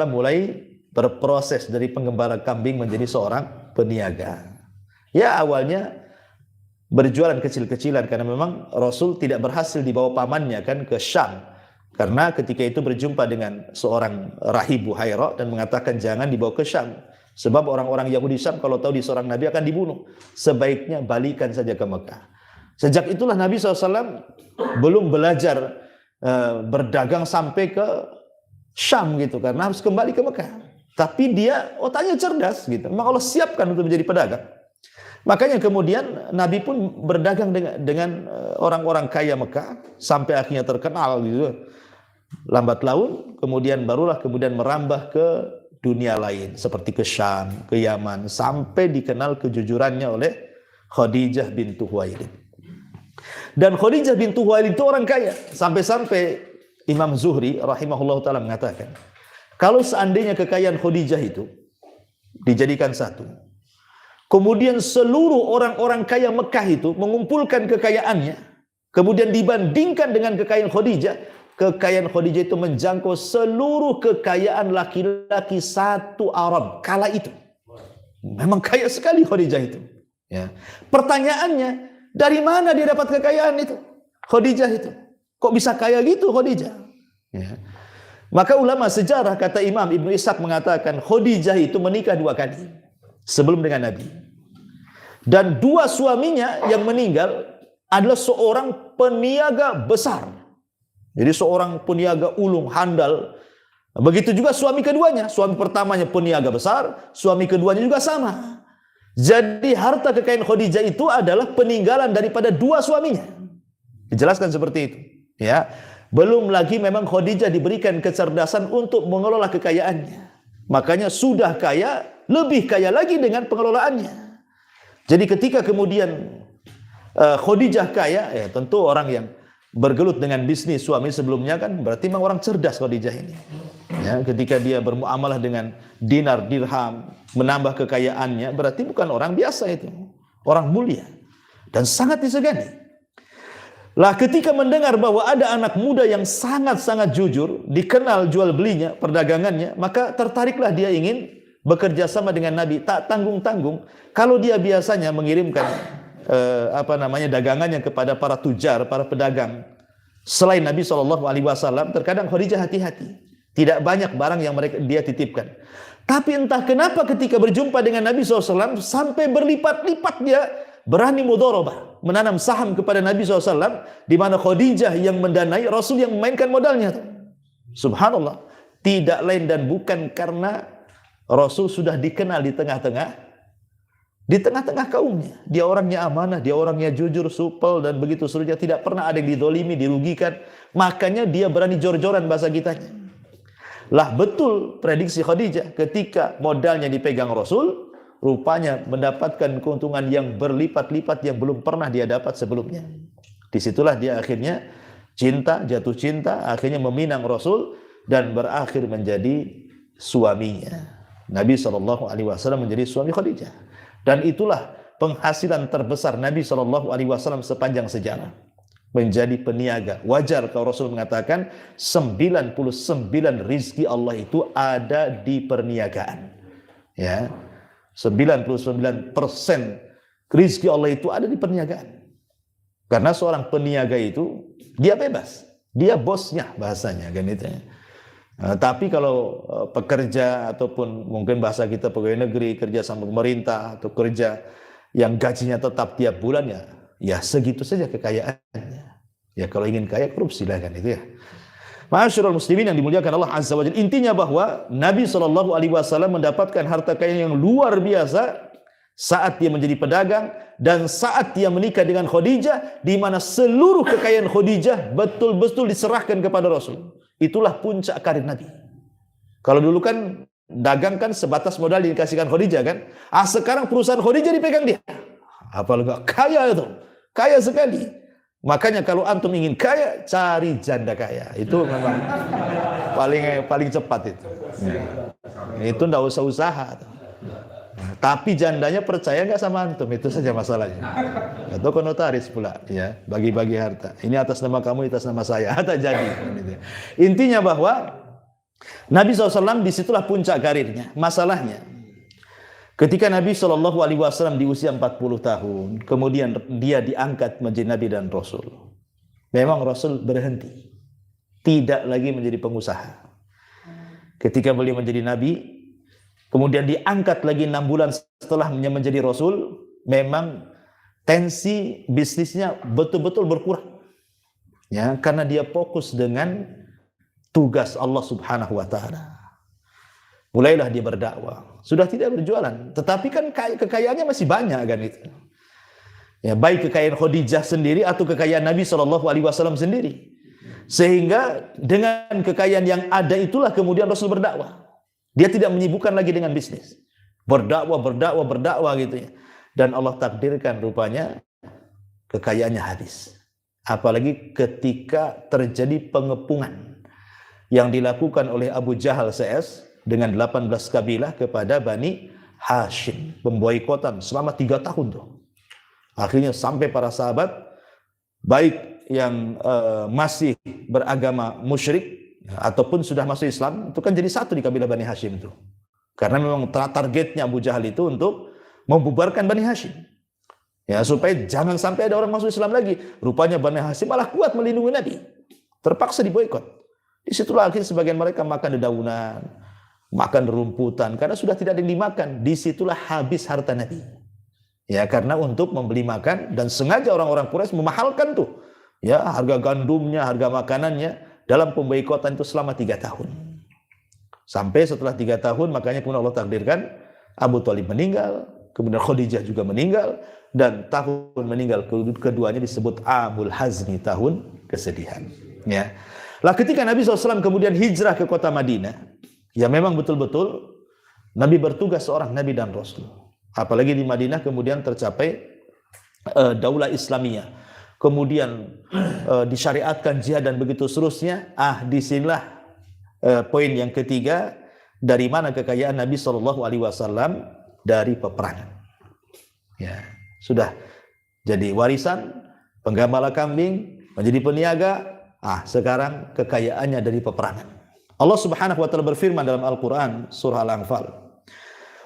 mulai berproses dari penggembala kambing menjadi seorang peniaga. Ya awalnya berjualan kecil-kecilan karena memang Rasul tidak berhasil dibawa pamannya kan ke Syam. Karena ketika itu berjumpa dengan seorang rahib Buhaira dan mengatakan jangan dibawa ke Syam. Sebab orang-orang Yahudi Syam kalau tahu di seorang Nabi akan dibunuh. Sebaiknya balikan saja ke Mekah. Sejak itulah Nabi SAW belum belajar berdagang sampai ke Syam gitu. Karena harus kembali ke Mekah. Tapi dia otaknya cerdas gitu. Memang Allah siapkan untuk menjadi pedagang. Makanya kemudian Nabi pun berdagang dengan orang-orang kaya Mekah. Sampai akhirnya terkenal gitu. Lambat laun kemudian merambah ke dunia lain seperti ke Syam, ke Yaman, sampai dikenal kejujurannya oleh Khadijah bintu Khuwailid. Dan Khadijah bintu Khuwailid itu orang kaya, sampai-sampai Imam Zuhri rahimahullah taala mengatakan, kalau seandainya kekayaan Khadijah itu dijadikan satu, kemudian seluruh orang-orang kaya Mekah itu mengumpulkan kekayaannya, kemudian dibandingkan dengan kekayaan Khadijah itu menjangkau seluruh kekayaan laki-laki satu Arab kala itu. Memang kaya sekali Khadijah itu. Ya. Pertanyaannya, dari mana dia dapat kekayaan itu? Khadijah itu. Kok bisa kaya gitu Khadijah? Ya. Maka ulama sejarah kata Imam Ibnu Ishaq mengatakan Khadijah itu menikah 2 kali sebelum dengan Nabi. Dan 2 suaminya yang meninggal adalah seorang peniaga besar. Jadi seorang peniaga ulung, handal. Begitu juga suami keduanya. Suami pertamanya peniaga besar, suami keduanya juga sama. Jadi harta kekayaan Khadijah itu adalah peninggalan daripada 2 suaminya. Dijelaskan seperti itu. Ya, belum lagi memang Khadijah diberikan kecerdasan untuk mengelola kekayaannya. Makanya sudah kaya, lebih kaya lagi dengan pengelolaannya. Jadi ketika kemudian Khadijah kaya, ya tentu orang yang bergelut dengan bisnis suami sebelumnya kan berarti memang orang cerdas Khadijah ini. Ya, ketika dia bermuamalah dengan dinar, dirham, menambah kekayaannya, berarti bukan orang biasa itu. Orang mulia dan sangat disegani. Lah ketika mendengar bahwa ada anak muda yang sangat-sangat jujur, dikenal jual belinya, perdagangannya, maka tertariklah dia ingin bekerja sama dengan Nabi, tak tanggung-tanggung. Kalau dia biasanya mengirimkan dagangannya kepada para tujar, para pedagang selain Nabi SAW, terkadang Khadijah hati-hati, tidak banyak barang yang dia titipkan. Tapi entah kenapa ketika berjumpa dengan Nabi SAW sampai berlipat-lipat dia berani mudharabah, menanam saham kepada Nabi SAW, di mana Khadijah yang mendanai, Rasul yang memainkan modalnya. Subhanallah, tidak lain dan bukan karena Rasul sudah dikenal di tengah-tengah kaumnya. Dia orangnya amanah, dia orangnya jujur, supel, dan begitu seterusnya. Tidak pernah ada yang didolimi, dirugikan. Makanya dia berani jor-joran bahasa kitanya. Lah betul prediksi Khadijah. Ketika modalnya dipegang Rasul, rupanya mendapatkan keuntungan yang berlipat-lipat yang belum pernah dia dapat sebelumnya. Disitulah dia akhirnya jatuh cinta, akhirnya meminang Rasul, dan berakhir menjadi suaminya. Nabi SAW menjadi suami Khadijah. Dan itulah penghasilan terbesar Nabi SAW sepanjang sejarah. Menjadi peniaga. Wajar kalau Rasul mengatakan 99 rizki Allah itu ada di perniagaan. Ya, 99% rizki Allah itu ada di perniagaan. Karena seorang peniaga itu dia bebas, dia bosnya bahasanya kan itu. Tapi kalau pekerja ataupun mungkin bahasa kita pegawai negeri, kerja sama pemerintah atau kerja yang gajinya tetap tiap bulan, ya segitu saja kekayaannya. Ya kalau ingin kaya korupsi lah kan itu ya. Ma'asyiral muslimin yang dimuliakan Allah Azza wa Jalla, intinya bahwa Nabi SAW mendapatkan harta kekayaan yang luar biasa saat dia menjadi pedagang dan saat dia menikah dengan Khadijah, di mana seluruh kekayaan Khadijah betul-betul diserahkan kepada Rasul. Itulah puncak karir Nabi. Kalau dulu kan dagang kan sebatas modal dikasihkan Khadijah kan. Sekarang perusahaan Khadijah dipegang dia. Apalagi kaya itu, kaya sekali. Makanya kalau antum ingin kaya, cari janda kaya. Itu memang paling cepat itu. Itu ndak usah usaha. Tapi jandanya percaya nggak sama antum, itu saja masalahnya. Atau konotaris pula, ya, bagi-bagi harta. Ini atas nama kamu, atas nama saya. Tak jadi. Intinya bahwa Nabi SAW disitulah puncak karirnya. Masalahnya, ketika Nabi SAW di usia 40 tahun, kemudian dia diangkat menjadi Nabi dan Rasul. Memang Rasul berhenti, tidak lagi menjadi pengusaha. Ketika beliau menjadi Nabi, kemudian diangkat lagi 6 bulan setelahnya menjadi Rasul, memang tensi bisnisnya betul-betul berkurang. Ya, karena dia fokus dengan tugas Allah Subhanahu wa taala. Mulailah dia berdakwah. Sudah tidak berjualan, tetapi kan kekayaannya masih banyak kan itu. Ya, baik kekayaan Khadijah sendiri atau kekayaan Nabi SAW sendiri. Sehingga dengan kekayaan yang ada itulah kemudian Rasul berdakwah. Dia tidak menyibukkan lagi dengan bisnis. Berdakwah gitu ya. Dan Allah takdirkan rupanya kekayaannya habis. Apalagi ketika terjadi pengepungan yang dilakukan oleh Abu Jahal CS dengan 18 kabilah kepada Bani Hashim, pemboikotan selama 3 tahun tuh. Akhirnya sampai para sahabat baik yang masih beragama musyrik ataupun sudah masuk Islam, itu kan jadi satu di kabilah Bani Hashim itu. Karena memang targetnya Abu Jahal itu untuk membubarkan Bani Hashim. Ya, supaya jangan sampai ada orang masuk Islam lagi. Rupanya Bani Hashim malah kuat melindungi Nabi. Terpaksa diboikot. Disitulah akhirnya sebagian mereka makan dedaunan, makan rumputan, karena sudah tidak ada yang dimakan. Disitulah habis harta Nabi. Ya, karena untuk membeli makan, dan sengaja orang-orang Quraisy memahalkan tuh. Ya, harga gandumnya, harga makanannya, dalam pemboikotan itu selama 3 tahun. Sampai setelah 3 tahun, makanya kemudian Allah takdirkan Abu Thalib meninggal, kemudian Khadijah juga meninggal, dan tahun meninggal keduanya disebut Amul Hazni, tahun kesedihan. Ya. Lah ketika Nabi SAW kemudian hijrah ke kota Madinah, ya memang betul-betul Nabi bertugas seorang Nabi dan Rasul. Apalagi di Madinah kemudian tercapai daulah Islamiyah. Kemudian disyariatkan jihad dan begitu seterusnya. Disinilah poin yang ketiga, dari mana kekayaan Nabi SAW dari peperangan. Ya, sudah jadi warisan, penggembala kambing, menjadi peniaga. Sekarang kekayaannya dari peperangan. Allah Subhanahu wa taala berfirman dalam Al-Qur'an surah Al-Anfal,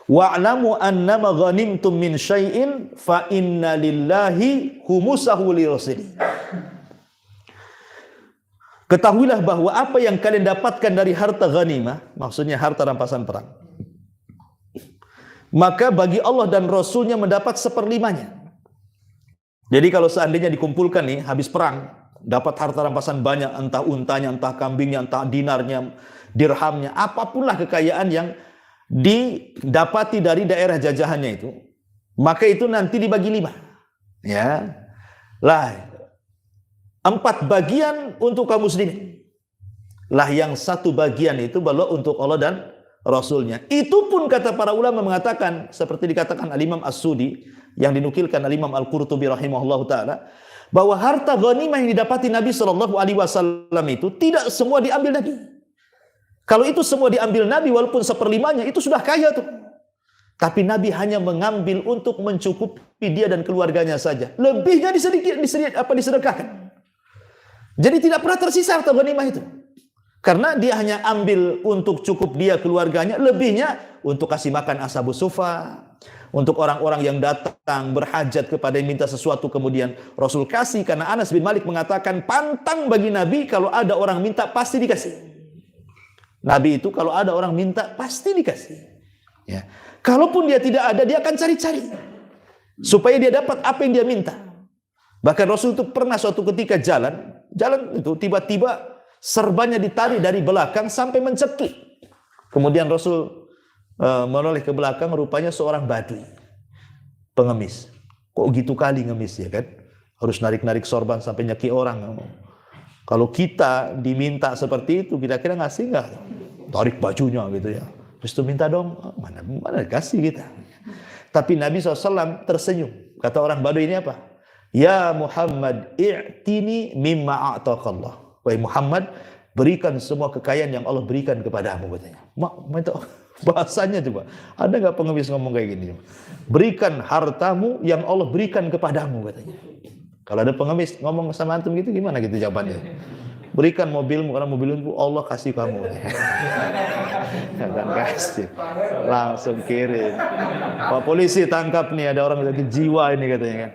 wa'lamu annama ghanimtum min syai'in fa inna lillahi khumusahu lirasuli. Ketahuilah bahwa apa yang kalian dapatkan dari harta ghanimah, maksudnya harta rampasan perang, maka bagi Allah dan Rasulnya mendapat 1/5-nya. Jadi kalau seandainya dikumpulkan nih, habis perang, dapat harta rampasan banyak, entah untanya, entah kambingnya, entah dinarnya, dirhamnya, apapunlah kekayaan yang didapati dari daerah jajahannya itu, maka itu nanti dibagi 5. Ya. Lah 4 bagian untuk kaum muslimin. Lah yang 1 bagian itu baru untuk Allah dan Rasulnya. Itu pun kata para ulama mengatakan, seperti dikatakan Al-Imam As-Sudi, yang dinukilkan Al-Imam Al-Qurtubi rahimahullahu ta'ala, bahwa harta ghanimah yang didapati Nabi SAW itu tidak semua diambil Nabi. Kalau itu semua diambil Nabi, walaupun 1/5-nya, itu sudah kaya tuh. Tapi Nabi hanya mengambil untuk mencukupi dia dan keluarganya saja. Lebihnya disedekahkan. Jadi tidak pernah tersisa harta ghanimah itu. Karena dia hanya ambil untuk cukup dia, keluarganya. Lebihnya untuk kasih makan ashabus sufa, untuk orang-orang yang datang berhajat kepada yang minta sesuatu, kemudian Rasul kasih. Karena Anas bin Malik mengatakan, pantang bagi Nabi kalau ada orang minta pasti dikasih. Nabi itu kalau ada orang minta pasti dikasih. Ya. Kalaupun dia tidak ada, dia akan cari-cari supaya dia dapat apa yang dia minta. Bahkan Rasul itu pernah suatu ketika jalan itu tiba-tiba Serbannya ditarik dari belakang sampai mencekik. Kemudian Rasul menoleh ke belakang, rupanya seorang badui, pengemis. Kok gitu kali ngemis ya kan? Harus narik-narik sorban sampai nyeki orang. Kalau kita diminta seperti itu, kira-kira ngasih nggak? Tarik bajunya gitu ya. Terus itu minta dong, mana kasih kita. Tapi Nabi SAW tersenyum. Kata orang badui ini apa? Ya Muhammad, i'tini mimma a'taqallah. Wahai Muhammad, berikan semua kekayaan yang Allah berikan kepadamu, katanya. Bahasanya coba, ada nggak pengemis ngomong kayak gini? Berikan hartamu yang Allah berikan kepadamu, katanya. Kalau ada pengemis ngomong sama antum gitu, gimana gitu jawabannya? Berikan mobilmu, karena mobilmu Allah kasih kamu. Jangan kasih, langsung kirim. Pak polisi tangkap nih, ada orang sakit jiwa ini katanya kan.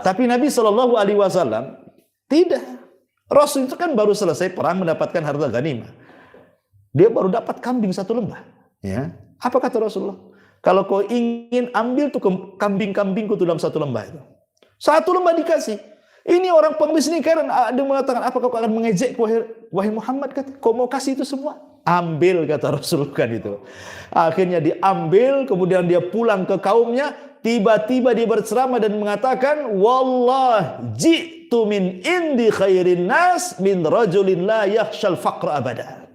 Tapi Nabi SAW tidak. Rasul itu kan baru selesai perang mendapatkan harta ghanimah. Dia baru dapat kambing 1 lembah. Ya. Apa kata Rasulullah? Kalau kau ingin ambil tuh kambing-kambingku tuh dalam 1 lembah itu. 1 lembah dikasih. Ini orang pengemis ini kan ada mengatakan, apa kau akan mengejek wahai Muhammad? Kata, kau mau kasih itu semua? Ambil, kata Rasul kan itu. Akhirnya diambil, kemudian dia pulang ke kaumnya. Tiba-tiba dia berceramah dan mengatakan, wallah ji'tu min indi khairin nas min rajulin la yakhshal faqra abada.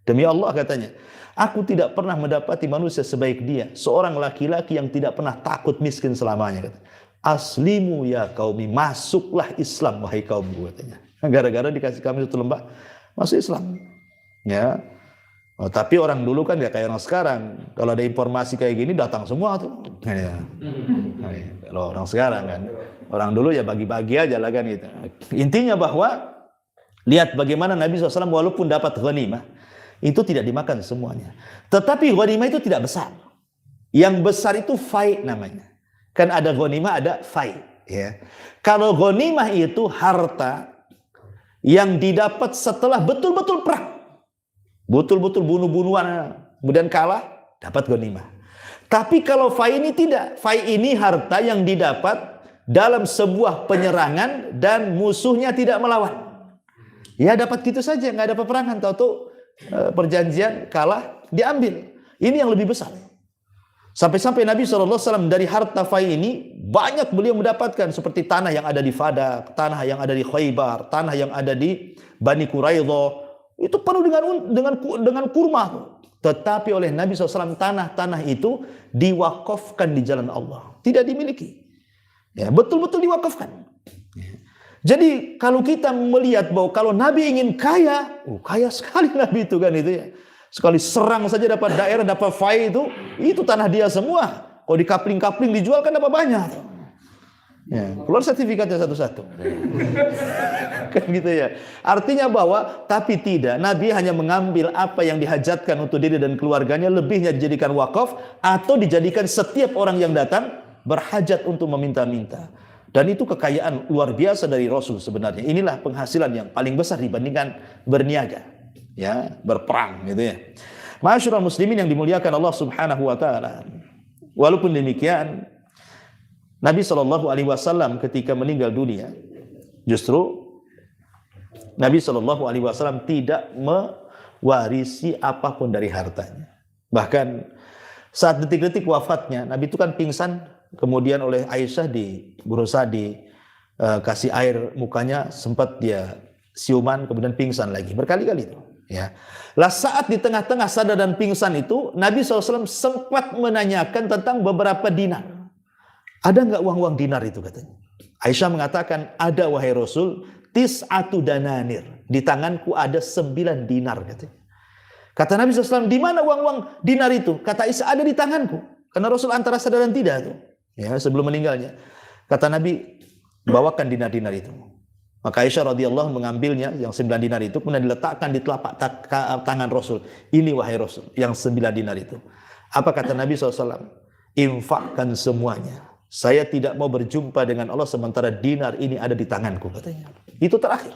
Demi Allah katanya, aku tidak pernah mendapati manusia sebaik dia, seorang laki-laki yang tidak pernah takut miskin selamanya. Kata. Aslimu ya qaumi, masuklah Islam wahai kaumku, katanya. Gara-gara dikasih kami 1 lembah, masuk Islam. Ya. Oh, tapi orang dulu kan gak kayak orang sekarang. Kalau ada informasi kayak gini datang semua tuh. Ya. Kalau orang sekarang kan, orang dulu ya bagi-bagi aja lah kan gitu. Intinya bahwa lihat bagaimana Nabi SAW walaupun dapat ghanimah, itu tidak dimakan semuanya. Tetapi ghanimah itu tidak besar. Yang besar itu fai namanya. Kan ada ghanimah, ada fai. Ya. Kalau ghanimah itu harta yang didapat setelah betul-betul perang. Betul-betul bunuh-bunuhan, kemudian kalah, dapat ghanimah. Tapi kalau fai ini tidak. Fai ini harta yang didapat dalam sebuah penyerangan dan musuhnya tidak melawan. Ya dapat gitu saja, nggak ada peperangan. Tahu-tahu perjanjian kalah, diambil. Ini yang lebih besar. Sampai-sampai Nabi SAW dari harta fai ini banyak beliau mendapatkan, seperti tanah yang ada di Fadak, tanah yang ada di Khaybar, tanah yang ada di Bani Quraidah. Itu penuh dengan kurma. Tetapi oleh Nabi SAW tanah-tanah itu diwakafkan di jalan Allah, tidak dimiliki. Ya, betul-betul diwakafkan. Ya. Jadi kalau kita melihat bahwa kalau Nabi ingin kaya, kaya sekali Nabi itu kan itu ya. Sekali serang saja dapat daerah, dapat fai itu tanah dia semua. Kalau di kapling-kapling dijual kan dapat banyak. Ya, keluar sertifikatnya satu-satu. Kan gitu ya. Artinya bahwa tapi tidak, Nabi hanya mengambil apa yang dihajatkan untuk diri dan keluarganya, lebihnya dijadikan wakaf atau dijadikan setiap orang yang datang berhajat untuk meminta-minta. Dan itu kekayaan luar biasa dari Rasul sebenarnya. Inilah penghasilan yang paling besar dibandingkan berniaga, ya, berperang gitu ya. Ma'asyiral muslimin yang dimuliakan Allah Subhanahu wa taala. Walaupun demikian, Nabi SAW ketika meninggal dunia, justru Nabi SAW tidak mewarisi apapun dari hartanya. Bahkan saat detik-detik wafatnya, Nabi itu kan pingsan, kemudian oleh Aisyah berusaha dikasih air mukanya, sempat dia siuman, kemudian pingsan lagi, berkali-kali itu. Ya. Lah saat di tengah-tengah sadar dan pingsan itu, Nabi SAW sempat menanyakan tentang beberapa dinar. Ada nggak uang-uang dinar itu katanya? Aisyah mengatakan, ada wahai Rasul, tis'atu dananir. Di tanganku ada 9 dinar katanya. Kata Nabi SAW, di mana uang-uang dinar itu? Kata Aisyah, ada di tanganku. Karena Rasul antara sadar dan tidak tuh. Ya, sebelum meninggalnya. Kata Nabi, bawakan dinar-dinar itu. Maka Aisyah radhiyallahu mengambilnya, yang 9 dinar itu, kemudian diletakkan di telapak tangan Rasul. Ini wahai Rasul, yang 9 dinar itu. Apa kata Nabi SAW? Infakkan semuanya. Saya tidak mau berjumpa dengan Allah sementara dinar ini ada di tanganku, katanya. Itu terakhir.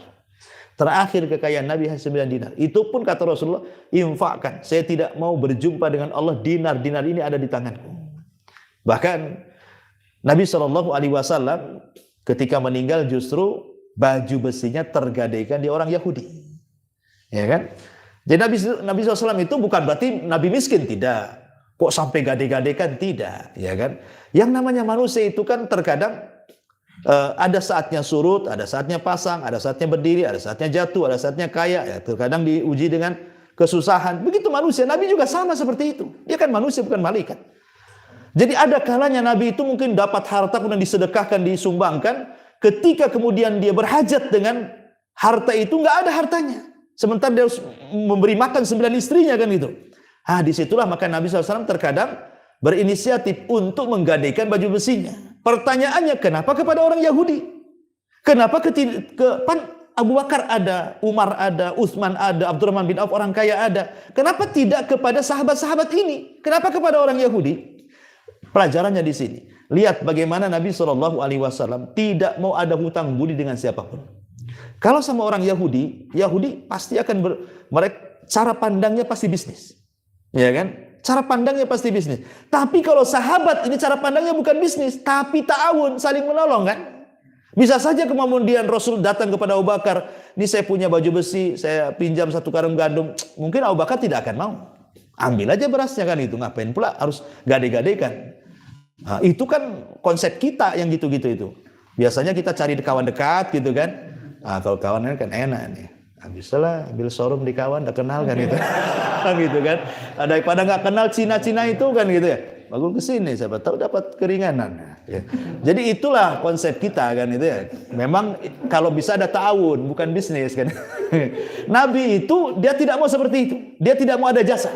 Terakhir kekayaan Nabi 9 dinar. Itu pun kata Rasulullah, infakkan. Saya tidak mau berjumpa dengan Allah, dinar-dinar ini ada di tanganku. Bahkan Nabi SAW ketika meninggal justru baju besinya tergadaikan di orang Yahudi. Ya kan? Jadi Nabi SAW itu bukan berarti Nabi miskin, tidak. Kok sampai gade-gadekan, tidak, ya kan? Yang namanya manusia itu kan terkadang ada saatnya surut, ada saatnya pasang, ada saatnya berdiri, ada saatnya jatuh, ada saatnya kaya, ya terkadang diuji dengan kesusahan. Begitu manusia, Nabi juga sama seperti itu. Dia kan manusia, bukan malaikat. Jadi ada kalanya Nabi itu mungkin dapat harta kemudian disedekahkan, disumbangkan, ketika kemudian dia berhajat dengan harta itu, nggak ada hartanya. Sementara dia harus memberi makan 9 istrinya kan gitu. Disitulah maka Nabi SAW terkadang berinisiatif untuk menggadaikan baju besinya. Pertanyaannya, kenapa kepada orang Yahudi? Kenapa Abu Bakar ada, Umar ada, Utsman ada, Abdurrahman bin Auf orang kaya ada. Kenapa tidak kepada sahabat-sahabat ini? Kenapa kepada orang Yahudi? Pelajarannya di sini. Lihat bagaimana Nabi SAW tidak mau ada hutang budi dengan siapapun. Kalau sama orang Yahudi pasti akan cara pandangnya pasti bisnis. Ya kan? Cara pandangnya pasti bisnis. Tapi kalau sahabat ini cara pandangnya bukan bisnis, tapi ta'awun, saling menolong kan? Bisa saja kemudian Rasul datang kepada Abu Bakar, ini saya punya baju besi, saya pinjam 1 karung gandum. Mungkin Abu Bakar tidak akan mau. Ambil aja berasnya kan itu, ngapain pula harus gade-gadekan. Itu kan konsep kita yang gitu-gitu itu. Biasanya kita cari kawan dekat gitu kan. Kalau kawan kan enak nih. Bisalah ambil showroom di kawan, udah kenal kan gitu. Gitu kan. Daripada nggak kenal Cina-Cina itu kan gitu ya. Bagus kesini, siapa tahu dapat keringanan. Ya. Jadi itulah konsep kita kan itu ya. Memang kalau bisa ada ta'awun, bukan bisnis kan. Nabi itu dia tidak mau seperti itu. Dia tidak mau ada jasa.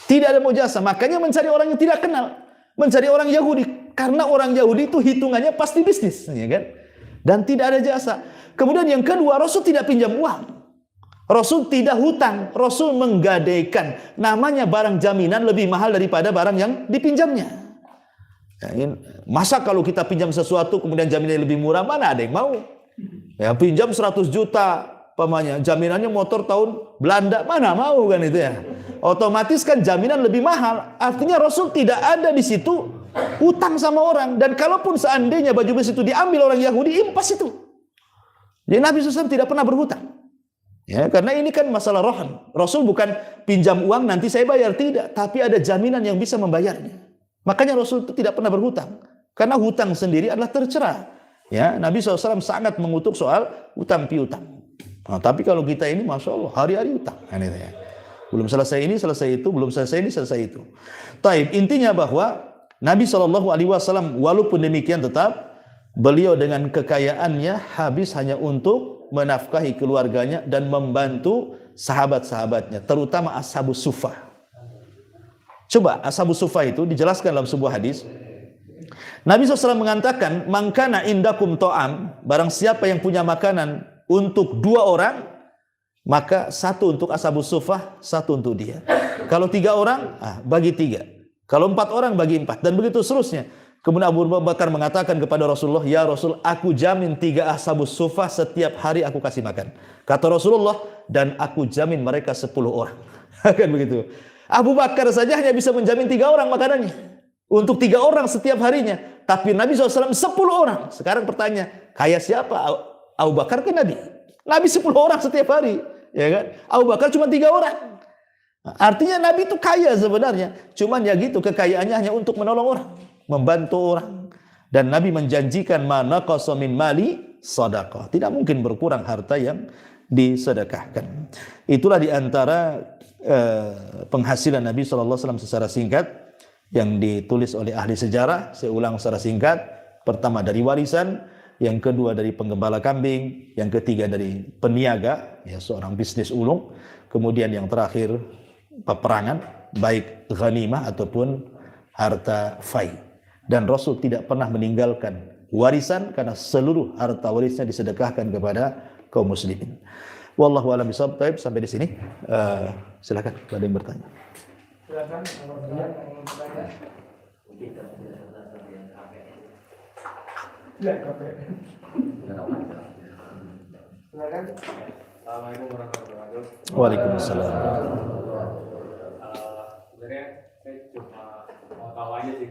Tidak ada mau jasa. Makanya mencari orang yang tidak kenal. Mencari orang Yahudi. Karena orang Yahudi itu hitungannya pasti bisnis. Ya kan? Dan tidak ada jasa. Kemudian yang kedua, Rasul tidak pinjam uang. Rasul tidak hutang. Rasul menggadaikan. Namanya barang jaminan lebih mahal daripada barang yang dipinjamnya. Masa kalau kita pinjam sesuatu kemudian jaminannya lebih murah, mana ada yang mau? Ya, pinjam 100 juta pamannya, jaminannya motor tahun Belanda, mana mau kan itu ya? Otomatis kan jaminan lebih mahal. Artinya Rasul tidak ada di situ hutang sama orang. Dan kalaupun seandainya baju besi itu diambil orang Yahudi, impas itu. Jadi Nabi SAW tidak pernah berhutang. Ya, karena ini kan masalah rohan. Rasul bukan pinjam uang nanti saya bayar, tidak. Tapi ada jaminan yang bisa membayarnya. Makanya Rasul itu tidak pernah berhutang. Karena hutang sendiri adalah tercela. Ya, Nabi SAW sangat mengutuk soal hutang piutang. Tapi kalau kita ini, Masya Allah, hari-hari hutang. Ya. Belum selesai ini, selesai itu. Belum selesai ini, selesai itu. Taib, intinya bahwa Nabi SAW walaupun demikian tetap beliau dengan kekayaannya habis hanya untuk menafkahi keluarganya dan membantu sahabat-sahabatnya, terutama Ashabus Suffah. Coba Ashabus Suffah itu dijelaskan dalam sebuah hadis. Nabi SAW mengatakan, "Mangkana indakum to'am," barang siapa yang punya makanan untuk 2 orang, maka 1 untuk Ashabus Suffah, 1 untuk dia. Kalau 3 orang, bagi 3. Kalau 4 orang, bagi 4. Dan begitu seterusnya. Kemudian Abu Bakar mengatakan kepada Rasulullah, "Ya Rasul, aku jamin 3 Ashabus Suffah setiap hari aku kasih makan." Kata Rasulullah, "Dan aku jamin mereka 10 orang." Kan begitu. Abu Bakar saja hanya bisa menjamin 3 orang makanannya. Untuk 3 orang setiap harinya. Tapi Nabi SAW 10 orang. Sekarang pertanyaan, kaya siapa? Abu Bakar kan Nabi. Nabi 10 orang setiap hari. Ya kan? Abu Bakar cuma 3 orang. Artinya Nabi itu kaya sebenarnya. Cuman ya gitu, kekayaannya hanya untuk menolong orang. Membantu orang. Dan Nabi menjanjikan mana qasa min mali sadaqah. Tidak mungkin berkurang harta yang disedekahkan. Itulah diantara penghasilan Nabi SAW secara singkat yang ditulis oleh ahli sejarah. Saya ulang secara singkat. Pertama dari warisan, yang kedua dari penggembala kambing, yang ketiga dari peniaga, ya seorang bisnis ulung. Kemudian yang terakhir peperangan, baik ghanimah ataupun harta fai. Dan Rasul tidak pernah meninggalkan warisan karena seluruh harta warisnya disedekahkan kepada kaum muslimin. Wallahu a'lam bishawab. Sampai di sini. Silakan ada yang bertanya. Silakan. Assalamualaikum warahmatullahi wabarakatuh. Waalaikumsalam. Sebenarnya saya cuma mau tahu aja sih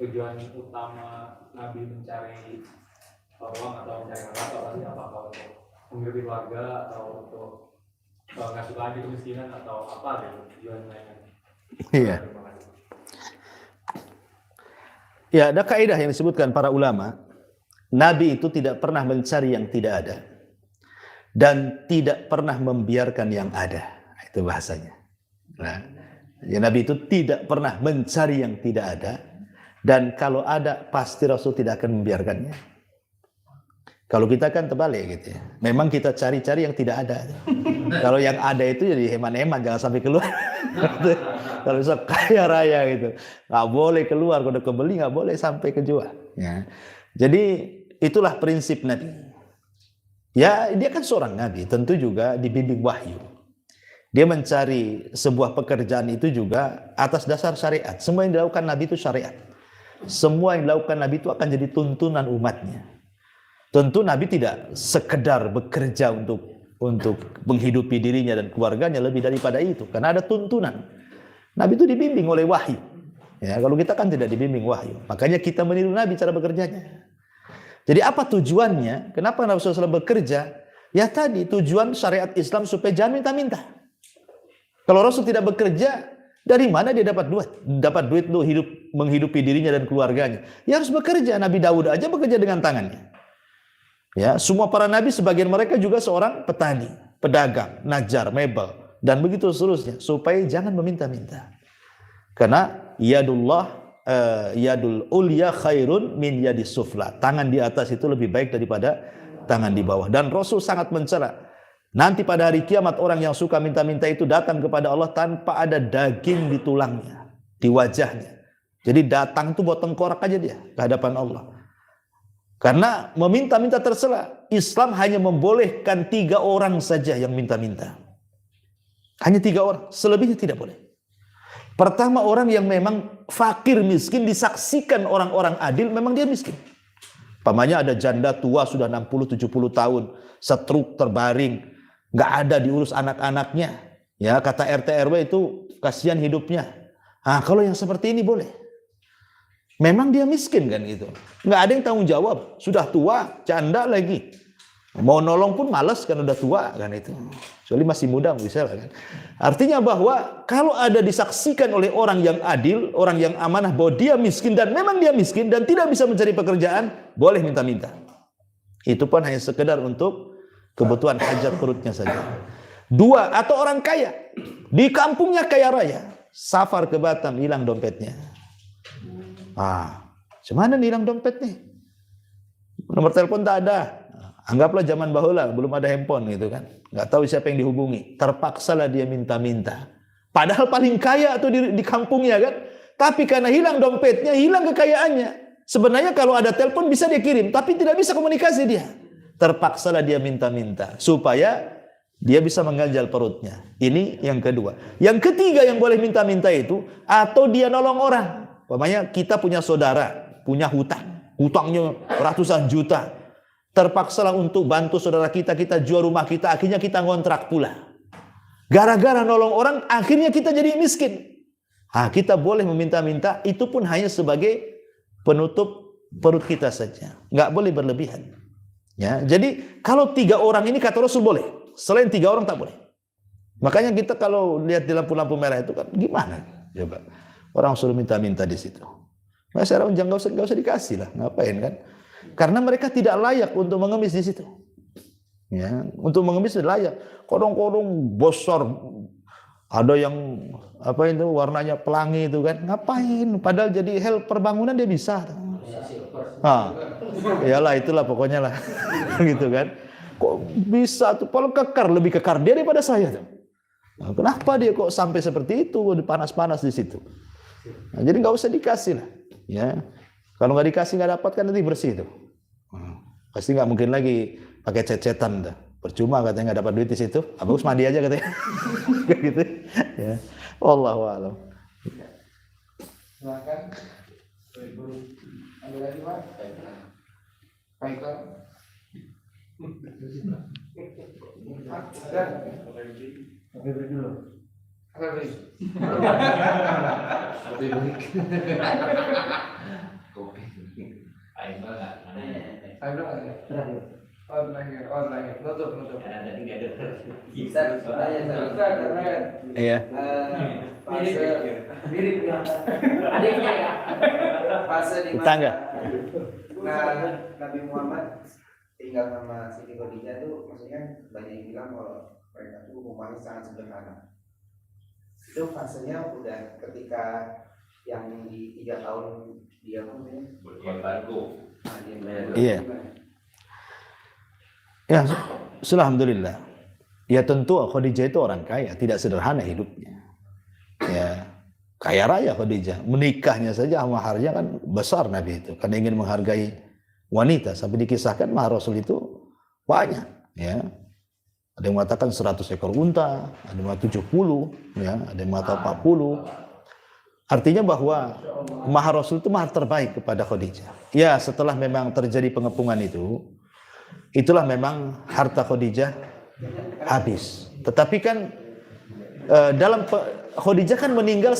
tujuan utama Nabi mencari uang atau mencari harta atau apakah untuk menghidupi keluarga atau untuk ngasih lagi kemiskinan atau apa gitu tujuan lainnya. Iya. Ya, ada kaidah yang disebutkan para ulama, Nabi itu tidak pernah mencari yang tidak ada dan tidak pernah membiarkan yang ada. Itu bahasanya. Nah, ya, Nabi itu tidak pernah mencari yang tidak ada, dan kalau ada pasti Rasul tidak akan membiarkannya. Kalau kita kan terbalik gitu ya. Memang kita cari-cari yang tidak ada. Kalau yang ada itu jadi hemat-hemat, jangan sampai keluar. Kalau bisa kaya raya gitu, nggak boleh keluar. Kalau kebeli nggak boleh sampai kejual. Ya. Jadi itulah prinsip Nabi. Ya, dia kan seorang Nabi, tentu juga dibimbing wahyu. Dia mencari sebuah pekerjaan itu juga atas dasar syariat. Semua yang dilakukan Nabi itu syariat. Semua yang dilakukan Nabi itu akan jadi tuntunan umatnya. Tentu Nabi tidak sekedar bekerja untuk menghidupi dirinya dan keluarganya, lebih daripada itu. Karena ada tuntunan. Nabi itu dibimbing oleh wahyu. Ya, kalau kita kan tidak dibimbing wahyu. Makanya kita meniru Nabi cara bekerjanya. Jadi apa tujuannya? Kenapa Nabi SAW bekerja? Ya tadi tujuan syariat Islam supaya jangan minta-minta. Kalau Rasul tidak bekerja, dari mana dia dapat duit? Dapat duit untuk menghidupi dirinya dan keluarganya. Ya harus bekerja. Nabi Daud aja bekerja dengan tangannya. Ya, semua para nabi sebagian mereka juga seorang petani, pedagang, najjar, mebel, dan begitu seterusnya, supaya jangan meminta-minta. Karena yadul ulya khairun min yadis sufla. Tangan di atas itu lebih baik daripada tangan di bawah. Dan Rasul sangat mencela. Nanti pada hari kiamat orang yang suka minta-minta itu datang kepada Allah tanpa ada daging di tulangnya, di wajahnya. Jadi datang itu buat tengkorak aja dia ke hadapan Allah. Karena meminta-minta tercela. Islam hanya membolehkan 3 orang saja yang minta-minta. Hanya 3 orang, selebihnya tidak boleh. Pertama, orang yang memang fakir miskin disaksikan orang-orang adil, memang dia miskin. Pamannya ada janda tua sudah 60-70 tahun, stroke terbaring, nggak ada diurus anak-anaknya. Ya, kata RT RW itu kasihan hidupnya. Nah, kalau yang seperti ini boleh. Memang dia miskin kan gitu. Nggak ada yang tanggung jawab. Sudah tua, janda lagi. Mau nolong pun malas kan udah tua kan itu. Soalnya masih muda bisa lah kan. Artinya bahwa kalau ada disaksikan oleh orang yang adil, orang yang amanah bahwa dia miskin dan memang dia miskin dan tidak bisa mencari pekerjaan, boleh minta-minta. Itu pun hanya sekedar untuk kebutuhan hajat perutnya saja. 2, atau orang kaya. Di kampungnya kaya raya. Safar ke Batam, hilang dompetnya. Cuman hilang dompet nih. Nomor telepon tak ada. Anggaplah zaman bahula belum ada handphone gitu kan. Nggak tahu siapa yang dihubungi. Terpaksalah dia minta-minta. Padahal paling kaya tuh di kampungnya kan. Tapi karena hilang dompetnya, hilang kekayaannya. Sebenarnya kalau ada telepon bisa dia kirim, tapi tidak bisa komunikasi dia. Terpaksalah dia minta-minta supaya dia bisa mengganjal perutnya. Ini yang kedua. Yang ketiga yang boleh minta-minta itu, atau dia nolong orang. Umpamanya kita punya saudara, punya hutangnya ratusan juta. Terpaksalah untuk bantu saudara kita jual rumah kita, akhirnya kita ngontrak pula. Gara-gara nolong orang, akhirnya kita jadi miskin. Kita boleh meminta-minta, itu pun hanya sebagai penutup perut kita saja. Nggak boleh berlebihan. Ya, jadi kalau 3 orang ini kata Rasul boleh. Selain 3 orang tak boleh. Makanya kita kalau lihat di lampu-lampu merah itu kan gimana? Coba. Orang suruh minta-minta di situ. Masyarakat jangan nggak usah dikasih lah, ngapain kan? Karena mereka tidak layak untuk mengemis di situ. Ya, untuk mengemis tidak layak. Kodong-kodong besar, ada yang apa itu warnanya pelangi itu kan? Ngapain? Padahal jadi helper bangunan dia bisa. Iyalah itulah pokoknya lah, gitu kan? Kok bisa tuh? Kalau kekar lebih kekar dia daripada saya tuh. Nah, kenapa dia kok sampai seperti itu? Panas-panas di situ. Nah, jadi nggak usah dikasih lah, ya. Kalau nggak dikasih nggak dapat kan nanti bersih itu. Pasti nggak mungkin lagi pakai cet-cetan dah. Percuma katanya nggak dapat duit di situ. Bagus mandi aja katanya. Gitu. Ya. Wallahu a'lam. Silakan. Ada lagi Pak? Baiklah. Ada. Oke dulu. Kopi. Kopi. Ayo enggak. Terakhir. Online. Nutup. Ada 3 dokter. Ustaz, Iya. Mirip ya. Adiknya ya. Fase di Tetangga. Nabi Muhammad tinggal sama Siti Khadijah tuh, maksudnya banyak yang bilang kalau mereka tuh rumahnya sangat sederhana. Itu fasenya udah ketika yang di 3 tahun dia Berkeluarga. Iya. Ya, alhamdulillah. Ya tentu Khadijah itu orang kaya, tidak sederhana hidupnya. Ya, kaya raya Khadijah. Menikahnya saja maharnya kan besar Nabi itu, karena ingin menghargai wanita. Sampai dikisahkan mahar Rasul itu banyak. Ya, ada yang mengatakan 100 ekor unta, ada yang mengatakan 70, ya, ada yang mengatakan 40. Artinya bahwa mahar Rasul itu mahar terbaik kepada Khadijah. Ya, setelah memang terjadi pengepungan itu, itulah memang harta Khadijah habis. Tetapi kan Khadijah kan meninggal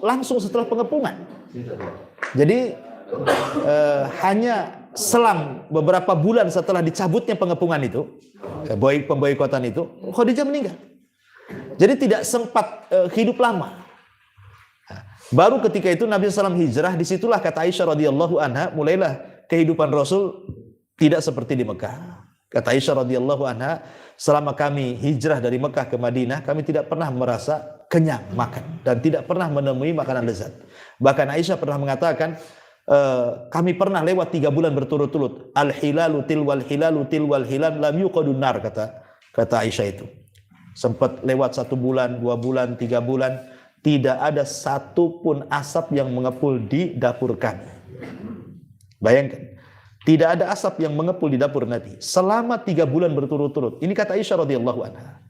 langsung setelah pengepungan. Jadi hanya selang beberapa bulan setelah dicabutnya pengepungan itu, pemboikotan itu, Khadijah meninggal. Jadi tidak sempat hidup lama. Baru ketika itu Nabi SAW hijrah, disitulah kata Aisyah radhiyallahu anha, mulailah kehidupan Rasul tidak seperti di Mekah. Kata Aisyah radhiyallahu anha, selama kami hijrah dari Mekah ke Madinah, kami tidak pernah merasa kenyang makan dan tidak pernah menemui makanan lezat. Bahkan Aisyah pernah mengatakan, kami pernah lewat 3 bulan berturut-turut. Al-hilalu tilwal hilal lam yuqadun nar, kata Aisyah itu. Sempat lewat 1 bulan, 2 bulan, 3 bulan, tidak ada satupun asap yang mengepul di dapur kami. Bayangkan, tidak ada asap yang mengepul di dapur Nabi selama 3 bulan berturut-turut. Ini kata Aisyah radhiyallahu anha.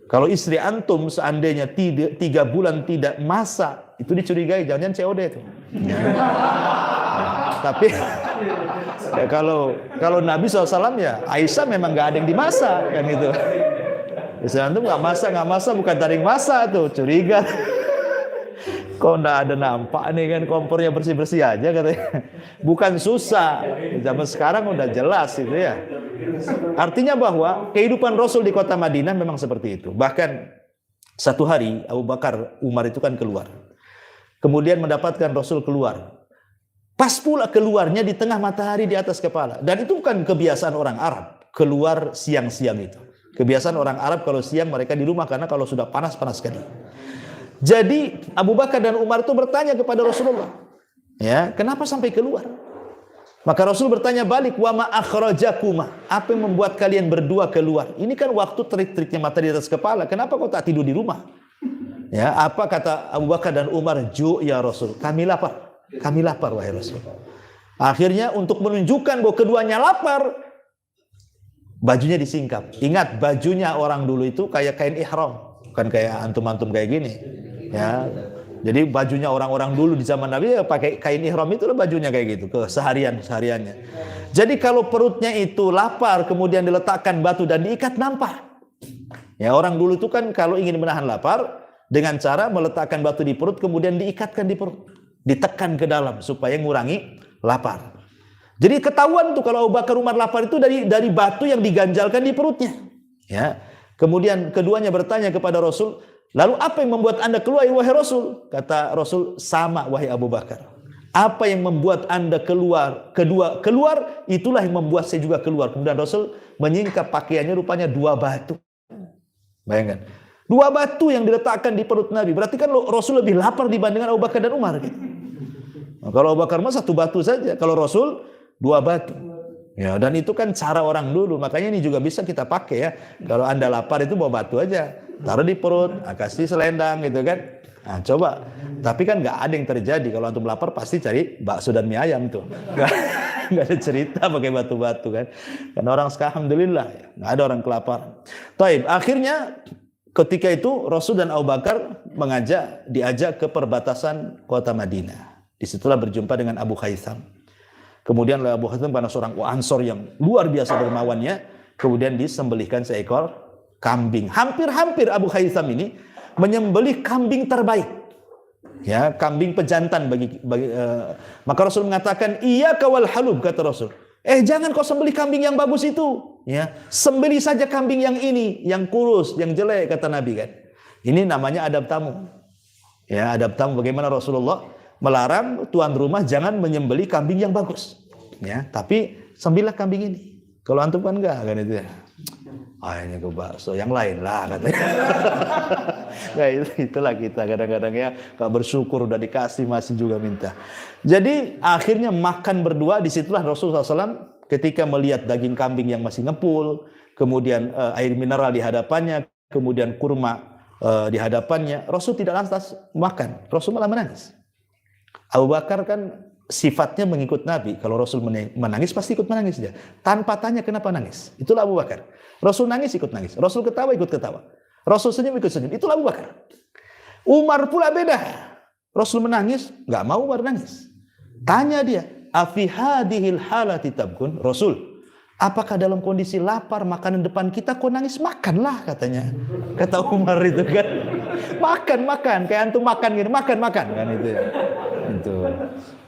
Kalau istri antum seandainya 3 bulan tidak masak, itu dicurigai, jangan-jangan COD itu. Tapi ya kalau Nabi SAW ya Aisyah memang nggak ada yang dimasak kan gitu. Istri antum nggak masak bukan taring masak tuh, curiga. Kok nggak ada nampak nih kan, kompornya bersih-bersih aja katanya. Bukan susah, zaman sekarang udah jelas itu ya. Artinya bahwa kehidupan Rasul di kota Madinah memang seperti itu. Bahkan satu hari Abu Bakar, Umar itu kan keluar. Kemudian mendapatkan Rasul keluar. Pas pula keluarnya di tengah matahari di atas kepala. Dan itu bukan kebiasaan orang Arab, keluar siang-siang itu. Kebiasaan orang Arab kalau siang mereka di rumah, karena kalau sudah panas-panas sekali. Jadi Abu Bakar dan Umar itu bertanya kepada Rasulullah, ya, kenapa sampai keluar? Maka Rasul bertanya balik, wa ma akhrajakuma, apa yang membuat kalian berdua keluar? Ini kan waktu terik-teriknya matahari di atas kepala, kenapa kau tak tidur di rumah? Ya, apa kata Abu Bakar dan Umar? Ya Rasul, kami lapar wahai Rasul. Akhirnya untuk menunjukkan bahwa keduanya lapar, bajunya disingkap. Ingat, bajunya orang dulu itu kayak kain ihram, bukan kayak antum-antum kayak gini. Ya, jadi bajunya orang-orang dulu di zaman Nabi ya pakai kain ihram, itu bajunya kayak gitu ke sehariannya. Jadi kalau perutnya itu lapar kemudian diletakkan batu dan diikat, nampak. Ya, orang dulu itu kan kalau ingin menahan lapar dengan cara meletakkan batu di perut kemudian diikatkan di perut, ditekan ke dalam supaya mengurangi lapar. Jadi ketahuan tuh kalau Abu Bakar Umar lapar itu dari batu yang diganjalkan di perutnya. Ya. Kemudian keduanya bertanya kepada Rasul, lalu apa yang membuat Anda keluar wahai Rasul? Kata Rasul, sama wahai Abu Bakar. Apa yang membuat Anda keluar? Keluar, itulah yang membuat saya juga keluar. Kemudian Rasul menyingkap pakaiannya, rupanya 2 batu. Bayangkan, 2 batu yang diletakkan di perut Nabi. Berarti kan Rasul lebih lapar dibandingkan Abu Bakar dan Umar. Gitu. Nah, kalau Abu Bakar mah 1 batu saja, kalau Rasul 2 batu. Ya, dan itu kan cara orang dulu, makanya ini juga bisa kita pakai ya. Kalau Anda lapar itu bawa batu aja, taruh di perut, kasih selendang gitu kan. Nah, coba. Tapi kan nggak ada yang terjadi. Kalau antum lapar pasti cari bakso dan mie ayam tuh. Nggak ada cerita pakai batu-batu kan. Karena orang sekarang alhamdulillah ya, nggak ada orang kelaparan. Taib. Akhirnya ketika itu Rasul dan Abu Bakar diajak ke perbatasan kota Madinah. Disitulah berjumpa dengan Abu Khaitham. Kemudian Abu Khaitham karena seorang Ansor yang luar biasa dermawannya, kemudian disembelihkan seekor kambing. Hampir-hampir Abu Khaitham ini menyembelih kambing terbaik. Ya, kambing pejantan maka Rasul mengatakan, "Iyyaka wal halub," kata Rasul. Jangan kau sembelih kambing yang bagus itu. Ya, sembelih saja kambing yang ini, yang kurus, yang jelek, kata Nabi kan. Ini namanya adab tamu. Ya, adab tamu. Bagaimana Rasulullah melarang tuan rumah jangan menyembelih kambing yang bagus. Ya, tapi sembelihlah kambing ini. Kalau antum kan enggak kan itu ya. Ini ke bakso yang lain lah katanya. Nah, itulah kita kadang-kadang ya, gak bersyukur udah dikasih masih juga minta. Jadi akhirnya makan berdua, disitulah Rasulullah SAW ketika melihat daging kambing yang masih ngepul, kemudian air mineral di hadapannya, kemudian kurma di hadapannya, Rasul tidak lantas makan, Rasul malah menangis. Abu Bakar kan sifatnya mengikut Nabi, kalau Rasul menangis pasti ikut menangis dia, tanpa tanya kenapa nangis. Itulah Abu Bakar. Rasul nangis ikut nangis, Rasul ketawa ikut ketawa, Rasul senyum ikut senyum. Itulah Abu Bakar. Umar pula beda. Rasul menangis, nggak mau Umar nangis. Tanya dia, afi hadhil halati tabkun? Rasul, apakah dalam kondisi lapar makanan depan kita kau nangis? Makanlah katanya. Kata Umar itu kan. Makan, kayak antum makan gini, makan kan itu ya. Itu.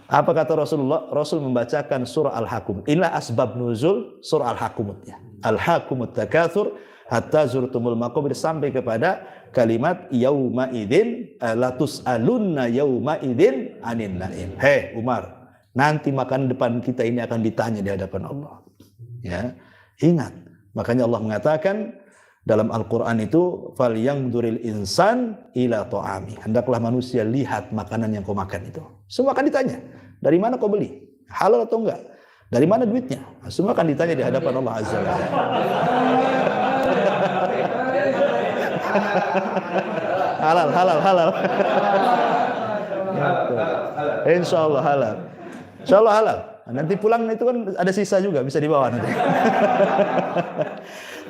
Apa kata Rasulullah? Rasul membacakan surah Al-Hakum. Inilah asbab nuzul surah Al-Hakumutnya. Al-Hakumut takatsur hatta zurtumul maqabir, sampai kepada kalimat yauma idzin latus'alunna yauma idzin anin naim. Hei Umar, nanti makan depan kita ini akan ditanya di hadapan Allah. Ya, ingat. Makanya Allah mengatakan dalam Al-Qur'an itu falyanzuril insan ila ta'ami. Hendaklah manusia lihat makanan yang kau makan itu. Semua akan ditanya. Dari mana kau beli? Halal atau enggak? Dari mana duitnya? Semua akan ditanya di hadapan Allah Azza wa Jalla. Halal. Insya Allah halal. Nanti pulang itu kan ada sisa juga, bisa dibawa nanti.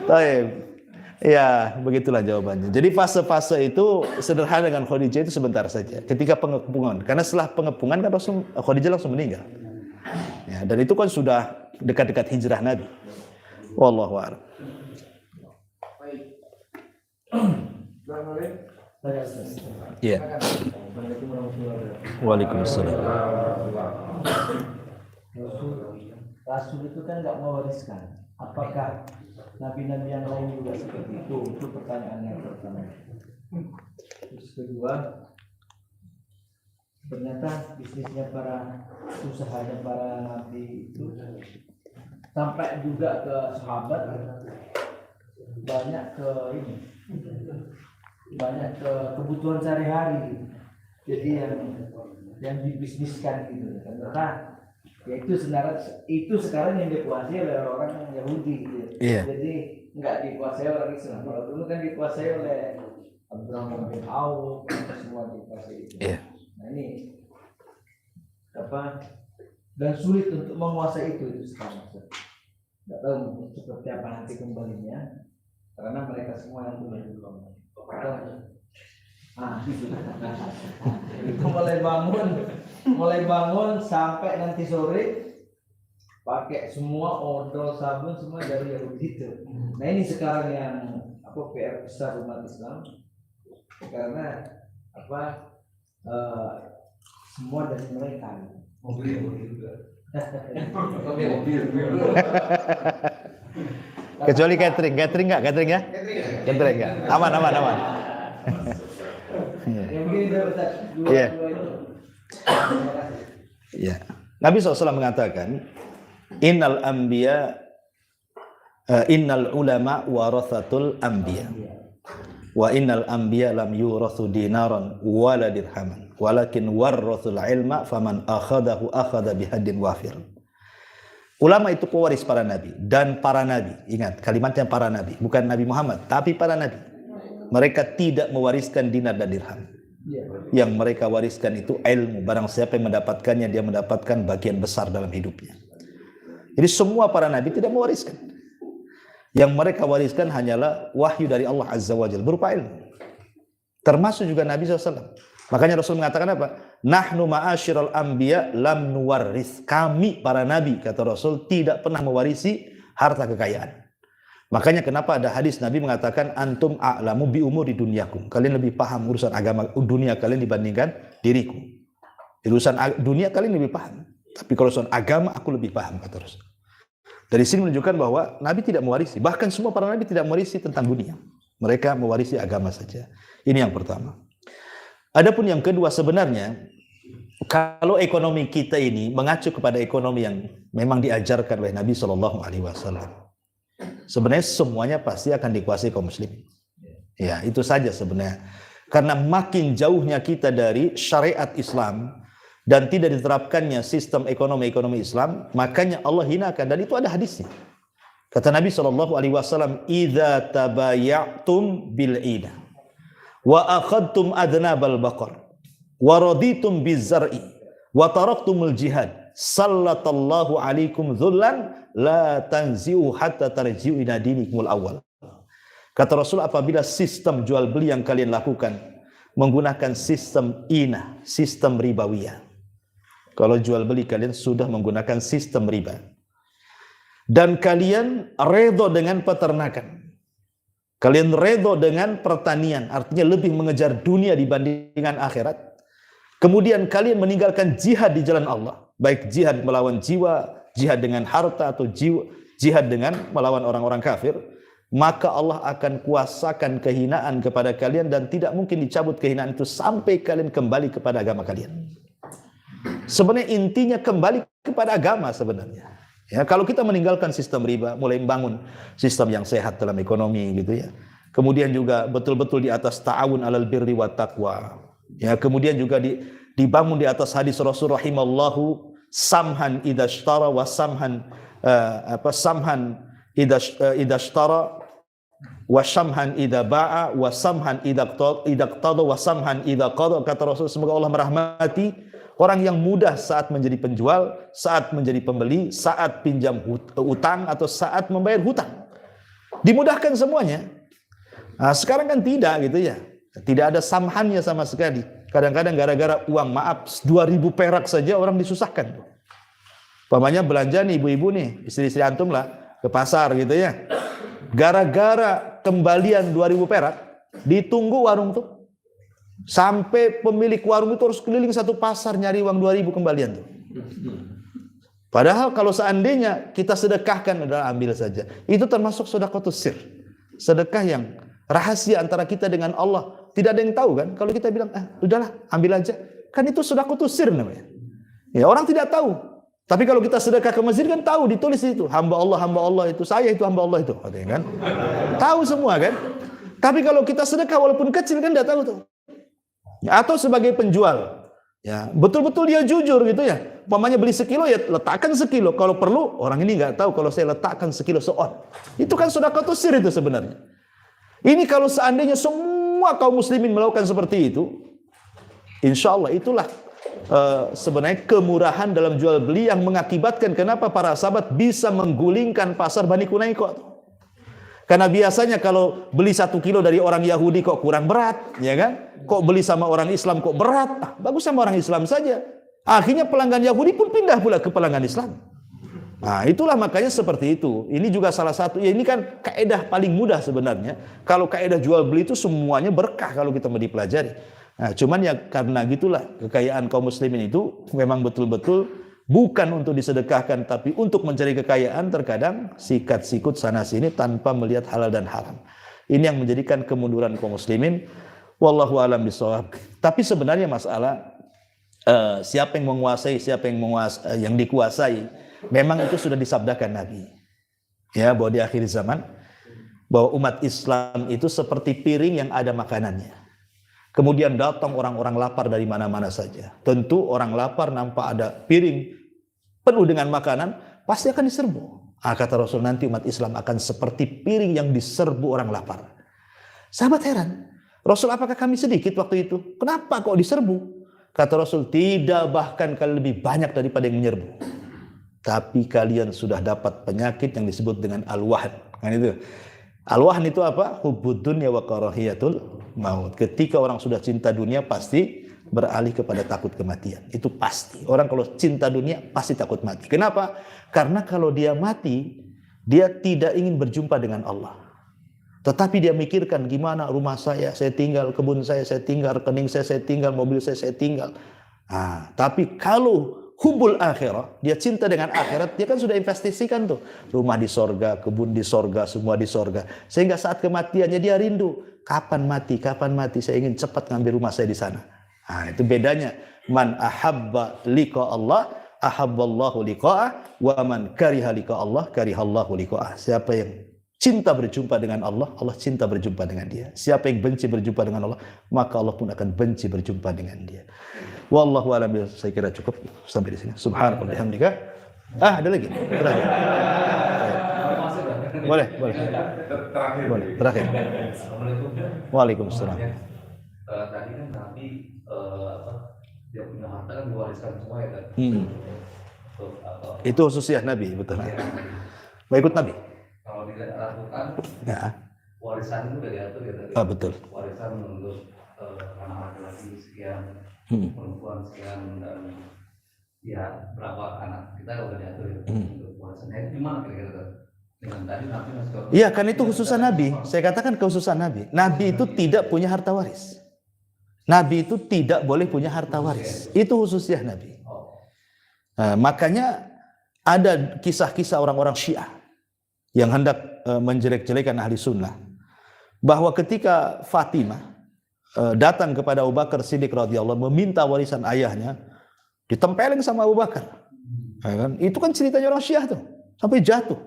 Baik. Ya, begitulah jawabannya. Jadi fase-fase itu sederhana dengan Khadijah itu sebentar saja. Ketika pengepungan, karena setelah pengepungan kan Khadijah langsung meninggal. Ya, dan itu kan sudah dekat-dekat hijrah Nabi. Wallahu a'lam. Iya. Waalaikumsalam. Rasul itu kan nggak mewariskan. Apakah nabi-nabi yang lain juga seperti itu? Itu pertanyaan yang pertama. Terus kedua, ternyata bisnisnya usahanya para nabi itu sampai juga ke sahabat, banyak ke kebutuhan sehari-hari. Jadi yang dibisniskan gitu. Ternyata ya itu sekarang yang dikuasai oleh orang Yahudi gitu. Iya. Jadi nggak dikuasai oleh Islam. Kalau dulu kan dikuasai oleh Abdurrahman bin Auf, semua dikuasai itu. Iya. Nah ini dan sulit untuk menguasai itu sekarang. Nggak tahu seperti apa nanti kembalinya, karena mereka semua yang dulu. Itu mulai bangun sampai nanti sore pakai semua odol sabun semua dari Yahudi itu. Nah ini sekarang yang PR besar umat Islam, karena semua dari mereka. Mobil juga. Kecuali catering nggak? Catering ya? Catering nggak? Aman. Iya. Ya. Nabi SAW mengatakan, innal ulama warathatul anbiya. Wa innal anbiya lam yurathu dinaran wala dirhaman, walakin warathul ilma faman akhadahu akhadha bihadin wafir. Ulama itu pewaris para nabi, dan para nabi, ingat kalimatnya para nabi, bukan Nabi Muhammad, tapi para nabi. Mereka tidak mewariskan dinar dan dirham. Yang mereka wariskan itu ilmu. Barang siapa yang mendapatkannya, dia mendapatkan bagian besar dalam hidupnya. Jadi semua para nabi tidak mewariskan. Yang mereka wariskan hanyalah wahyu dari Allah Azza wa Jalla berupa ilmu. Termasuk juga Nabi SAW. Makanya Rasul mengatakan apa? Nahnu ma'asyiral anbiya lam nuwarris. Kami para nabi, kata Rasul, tidak pernah mewarisi harta kekayaan. Makanya kenapa ada hadis Nabi mengatakan antum a'lamu bi umuri dunyakum. Kalian lebih paham urusan agama dunia kalian dibandingkan diriku. Urusan dunia kalian lebih paham. Tapi kalau urusan agama aku lebih paham, kata Rasul. Dari sini menunjukkan bahwa Nabi tidak mewarisi. Bahkan semua para Nabi tidak mewarisi tentang dunia. Mereka mewarisi agama saja. Ini yang pertama. Adapun yang kedua, sebenarnya kalau ekonomi kita ini mengacu kepada ekonomi yang memang diajarkan oleh Nabi SAW, sebenarnya semuanya pasti akan dikuasai kaum muslimin. Ya, itu saja sebenarnya. Karena makin jauhnya kita dari syariat Islam dan tidak diterapkannya sistem ekonomi Islam, makanya Allah hinakan, dan itu ada hadisnya. Kata Nabi SAW, "Idza tabayatum bil ina wa akhadtum adnabal baqar wa raditum bizar'i wa taraktumul jihad, sallatallahu alaikum dzullan la tanzi'u hatta tarji'u ila dinikumul awal." Kata Rasul, apabila sistem jual beli yang kalian lakukan menggunakan sistem ina, sistem ribawiyah. Kalau jual beli kalian sudah menggunakan sistem riba, dan kalian redho dengan peternakan, kalian redho dengan pertanian, artinya lebih mengejar dunia dibandingkan akhirat, kemudian kalian meninggalkan jihad di jalan Allah, baik jihad melawan jiwa, jihad dengan harta, atau jihad dengan melawan orang-orang kafir, maka Allah akan kuasakan kehinaan kepada kalian, dan tidak mungkin dicabut kehinaan itu sampai kalian kembali kepada agama kalian. Sebenarnya intinya kembali kepada agama sebenarnya. Ya, kalau kita meninggalkan sistem riba, mulai membangun sistem yang sehat dalam ekonomi gitu ya. Kemudian juga betul-betul di atas ta'awun 'alal birri wat taqwa. Ya, kemudian juga dibangun di atas hadis Rasul rahimallahu samhan idza ishtara wa samhan samhan idza ishtara wa samhan idza ba'a wa samhan idza qada wa samhan idza qada. Kata Rasul, semoga Allah merahmati orang yang mudah saat menjadi penjual, saat menjadi pembeli, saat pinjam utang, atau saat membayar hutang. Dimudahkan semuanya. Nah, sekarang kan tidak gitu ya. Tidak ada samhannya sama sekali. Kadang-kadang gara-gara uang maaf 2.000 perak saja orang disusahkan. Pamannya belanja nih ibu-ibu nih, istri-istri antum lah, ke pasar gitu ya. Gara-gara kembalian 2.000 perak, ditunggu warung tuh. Sampai pemilik warung itu harus keliling satu pasar nyari uang 2.000 kembalian tuh. Padahal kalau seandainya kita sedekahkan, adalah ambil saja. Itu termasuk sedekahus sir. Sedekah yang rahasia antara kita dengan Allah. Tidak ada yang tahu kan? Kalau kita bilang, udahlah, ambil aja. Kan itu sedekahus sir namanya. Ya, orang tidak tahu. Tapi kalau kita sedekah ke masjid kan tahu, ditulis itu. Hamba Allah itu, saya itu hamba Allah itu. Kan? Tahu semua kan? Tapi kalau kita sedekah walaupun kecil kan tidak tahu tuh. Ya, atau sebagai penjual, ya betul-betul dia jujur gitu ya. Umpamanya beli sekilo, ya letakkan sekilo. Kalau perlu, orang ini nggak tahu kalau saya letakkan sekilo seon. Itu kan sedekahus sir itu sebenarnya. Ini kalau seandainya semua kaum muslimin melakukan seperti itu, insya Allah itulah sebenarnya kemurahan dalam jual beli yang mengakibatkan kenapa para sahabat bisa menggulingkan pasar Bani Quraiqah. Karena biasanya kalau beli 1 kilo dari orang Yahudi kok kurang berat, ya kan? Kok beli sama orang Islam kok berat? Bagus sama orang Islam saja. Akhirnya pelanggan Yahudi pun pindah pula ke pelanggan Islam. Nah, itulah makanya seperti itu. Ini juga salah satu, ya ini kan kaidah paling mudah sebenarnya. Kalau kaidah jual beli itu semuanya berkah kalau kita mau dipelajari. Nah, cuman ya karena gitulah kekayaan kaum muslimin itu memang betul-betul bukan untuk disedekahkan, tapi untuk mencari kekayaan, terkadang sikat-sikut sana-sini tanpa melihat halal dan haram. Ini yang menjadikan kemunduran kaum muslimin. Wallahu a'lam bishawab. Tapi sebenarnya masalah siapa yang menguasai, yang dikuasai, memang itu sudah disabdakan Nabi. Ya, bahwa di akhir zaman bahwa umat Islam itu seperti piring yang ada makanannya. Kemudian datang orang-orang lapar dari mana-mana saja. Tentu orang lapar nampak ada piring penuh dengan makanan, pasti akan diserbu. Kata Rasul, nanti umat Islam akan seperti piring yang diserbu orang lapar. Sahabat heran, Rasul, apakah kami sedikit waktu itu? Kenapa kok diserbu? Kata Rasul, tidak, bahkan kalian lebih banyak daripada yang menyerbu. Tapi kalian sudah dapat penyakit yang disebut dengan al-wahn. Kan itu. Al-wahn itu apa? Hubbud dunya wa karahiyatul maut. Ketika orang sudah cinta dunia, pasti beralih kepada takut kematian. Itu pasti. Orang kalau cinta dunia pasti takut mati. Kenapa? Karena kalau dia mati, dia tidak ingin berjumpa dengan Allah. Tetapi dia mikirkan gimana rumah saya tinggal, kebun saya tinggal, rekening saya tinggal, mobil saya tinggal. Tapi kalau hubul akhirah, dia cinta dengan akhirat, dia kan sudah investasikan tuh rumah di sorga, kebun di sorga, semua di sorga, sehingga saat kematiannya dia rindu, kapan mati, saya ingin cepat ngambil rumah saya di sana. Nah, itu bedanya. Man ahabba liqa Allah, ahabballahu liqa'ah, wa man kariha liqa Allah, karihallahu liqa'ah. Siapa yang cinta berjumpa dengan Allah, Allah cinta berjumpa dengan dia. Siapa yang benci berjumpa dengan Allah, maka Allah pun akan benci berjumpa dengan dia. Wallahu a'lam, saya kira cukup sampai di sini. Subhanallah bihamdika. Ada lagi? Terakhir. Boleh. Terakhir. Assalamualaikum. Waalaikumsalam. Tadi kan Nabi dia punya harta kan diwariskan semua ya kan? Itu khususnya Nabi, betul. Mau ikut Nabi? Kalau tidak lakukan, Ya. warisan itu udah diatur ya tadi. Betul. Warisan untuk anak laki-laki sekian, perempuan sekian, dan ya berapa anak kita udah diatur ya untuk warisan. Itu gimana kira-kira? Dengan tadi Nabi masih. Iya, kan itu khususan Nabi. Saya katakan kekhususan Nabi. Nabi itu tidak punya harta waris. Nabi itu tidak boleh punya harta waris. Itu khususnya Nabi. Makanya ada kisah-kisah orang-orang Syiah yang hendak menjelek-jelekan ahli sunnah, bahwa ketika Fatimah datang kepada Abu Bakar Siddiq radhiyallahu anhu meminta warisan ayahnya, ditempelin sama Abu Bakar. Itu kan ceritanya orang Syiah tuh, sampai jatuh.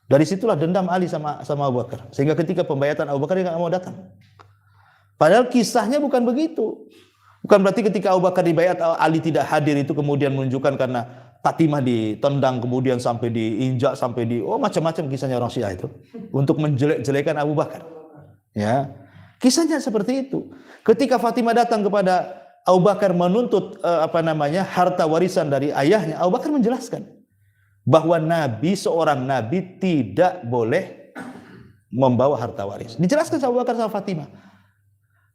Dari situlah dendam Ali sama Abu Bakar, sehingga ketika pembayatan Abu Bakar dia nggak mau datang. Padahal kisahnya bukan begitu. Bukan berarti ketika Abu Bakar dibayat Ali tidak hadir itu kemudian menunjukkan karena Fatimah ditendang kemudian sampai diinjak sampai macam-macam kisahnya orang Syiah itu untuk menjelek-jelekan Abu Bakar. Ya. Kisahnya seperti itu. Ketika Fatimah datang kepada Abu Bakar menuntut harta warisan dari ayahnya, Abu Bakar menjelaskan bahwa seorang nabi tidak boleh membawa harta waris. Dijelaskan sama Abu Bakar sama Fatimah.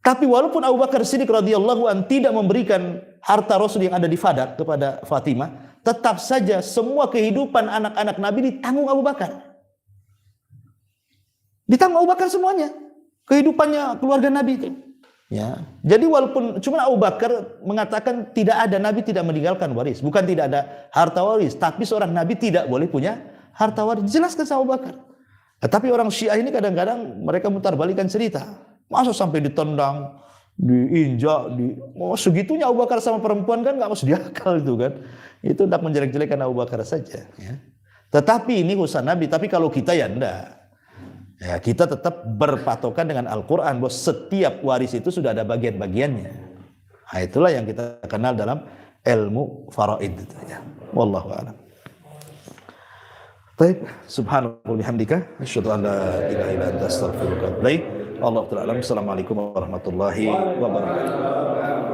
Tapi walaupun Abu Bakar Siddiq radhiyallahu anhu tidak memberikan harta Rasul yang ada di Fadak kepada Fatimah, tetap saja semua kehidupan anak-anak Nabi ditanggung Abu Bakar. Ditanggung Abu Bakar semuanya. Kehidupannya keluarga Nabi itu. Ya. Jadi walaupun cuma Abu Bakar mengatakan tidak ada Nabi tidak meninggalkan waris, bukan tidak ada harta waris, tapi seorang Nabi tidak boleh punya harta waris. Jelaskan sama Abu Bakar. Tapi orang Syiah ini kadang-kadang mereka mutarbalikkan cerita. Masa sampai ditendang, diinjak, segitunya Abu Bakar sama perempuan kan nggak masuk di akal itu kan. Itu hendak menjelek-jelekan Abu Bakar saja. Ya. Tetapi ini urusan Nabi. Tapi kalau kita ya enggak. Ya, kita tetap berpatokan dengan Al-Quran bahwa setiap waris itu sudah ada bagian-bagiannya. Nah, itulah yang kita kenal dalam ilmu faraid itu ya. Wallahu a'lam. Baik, subhanallah bihamdika asyhadu an la ilaha illa anta astaghfiruka wa atubu ilaik. Wallahu ta'ala alam. Assalamualaikum warahmatullahi wabarakatuh.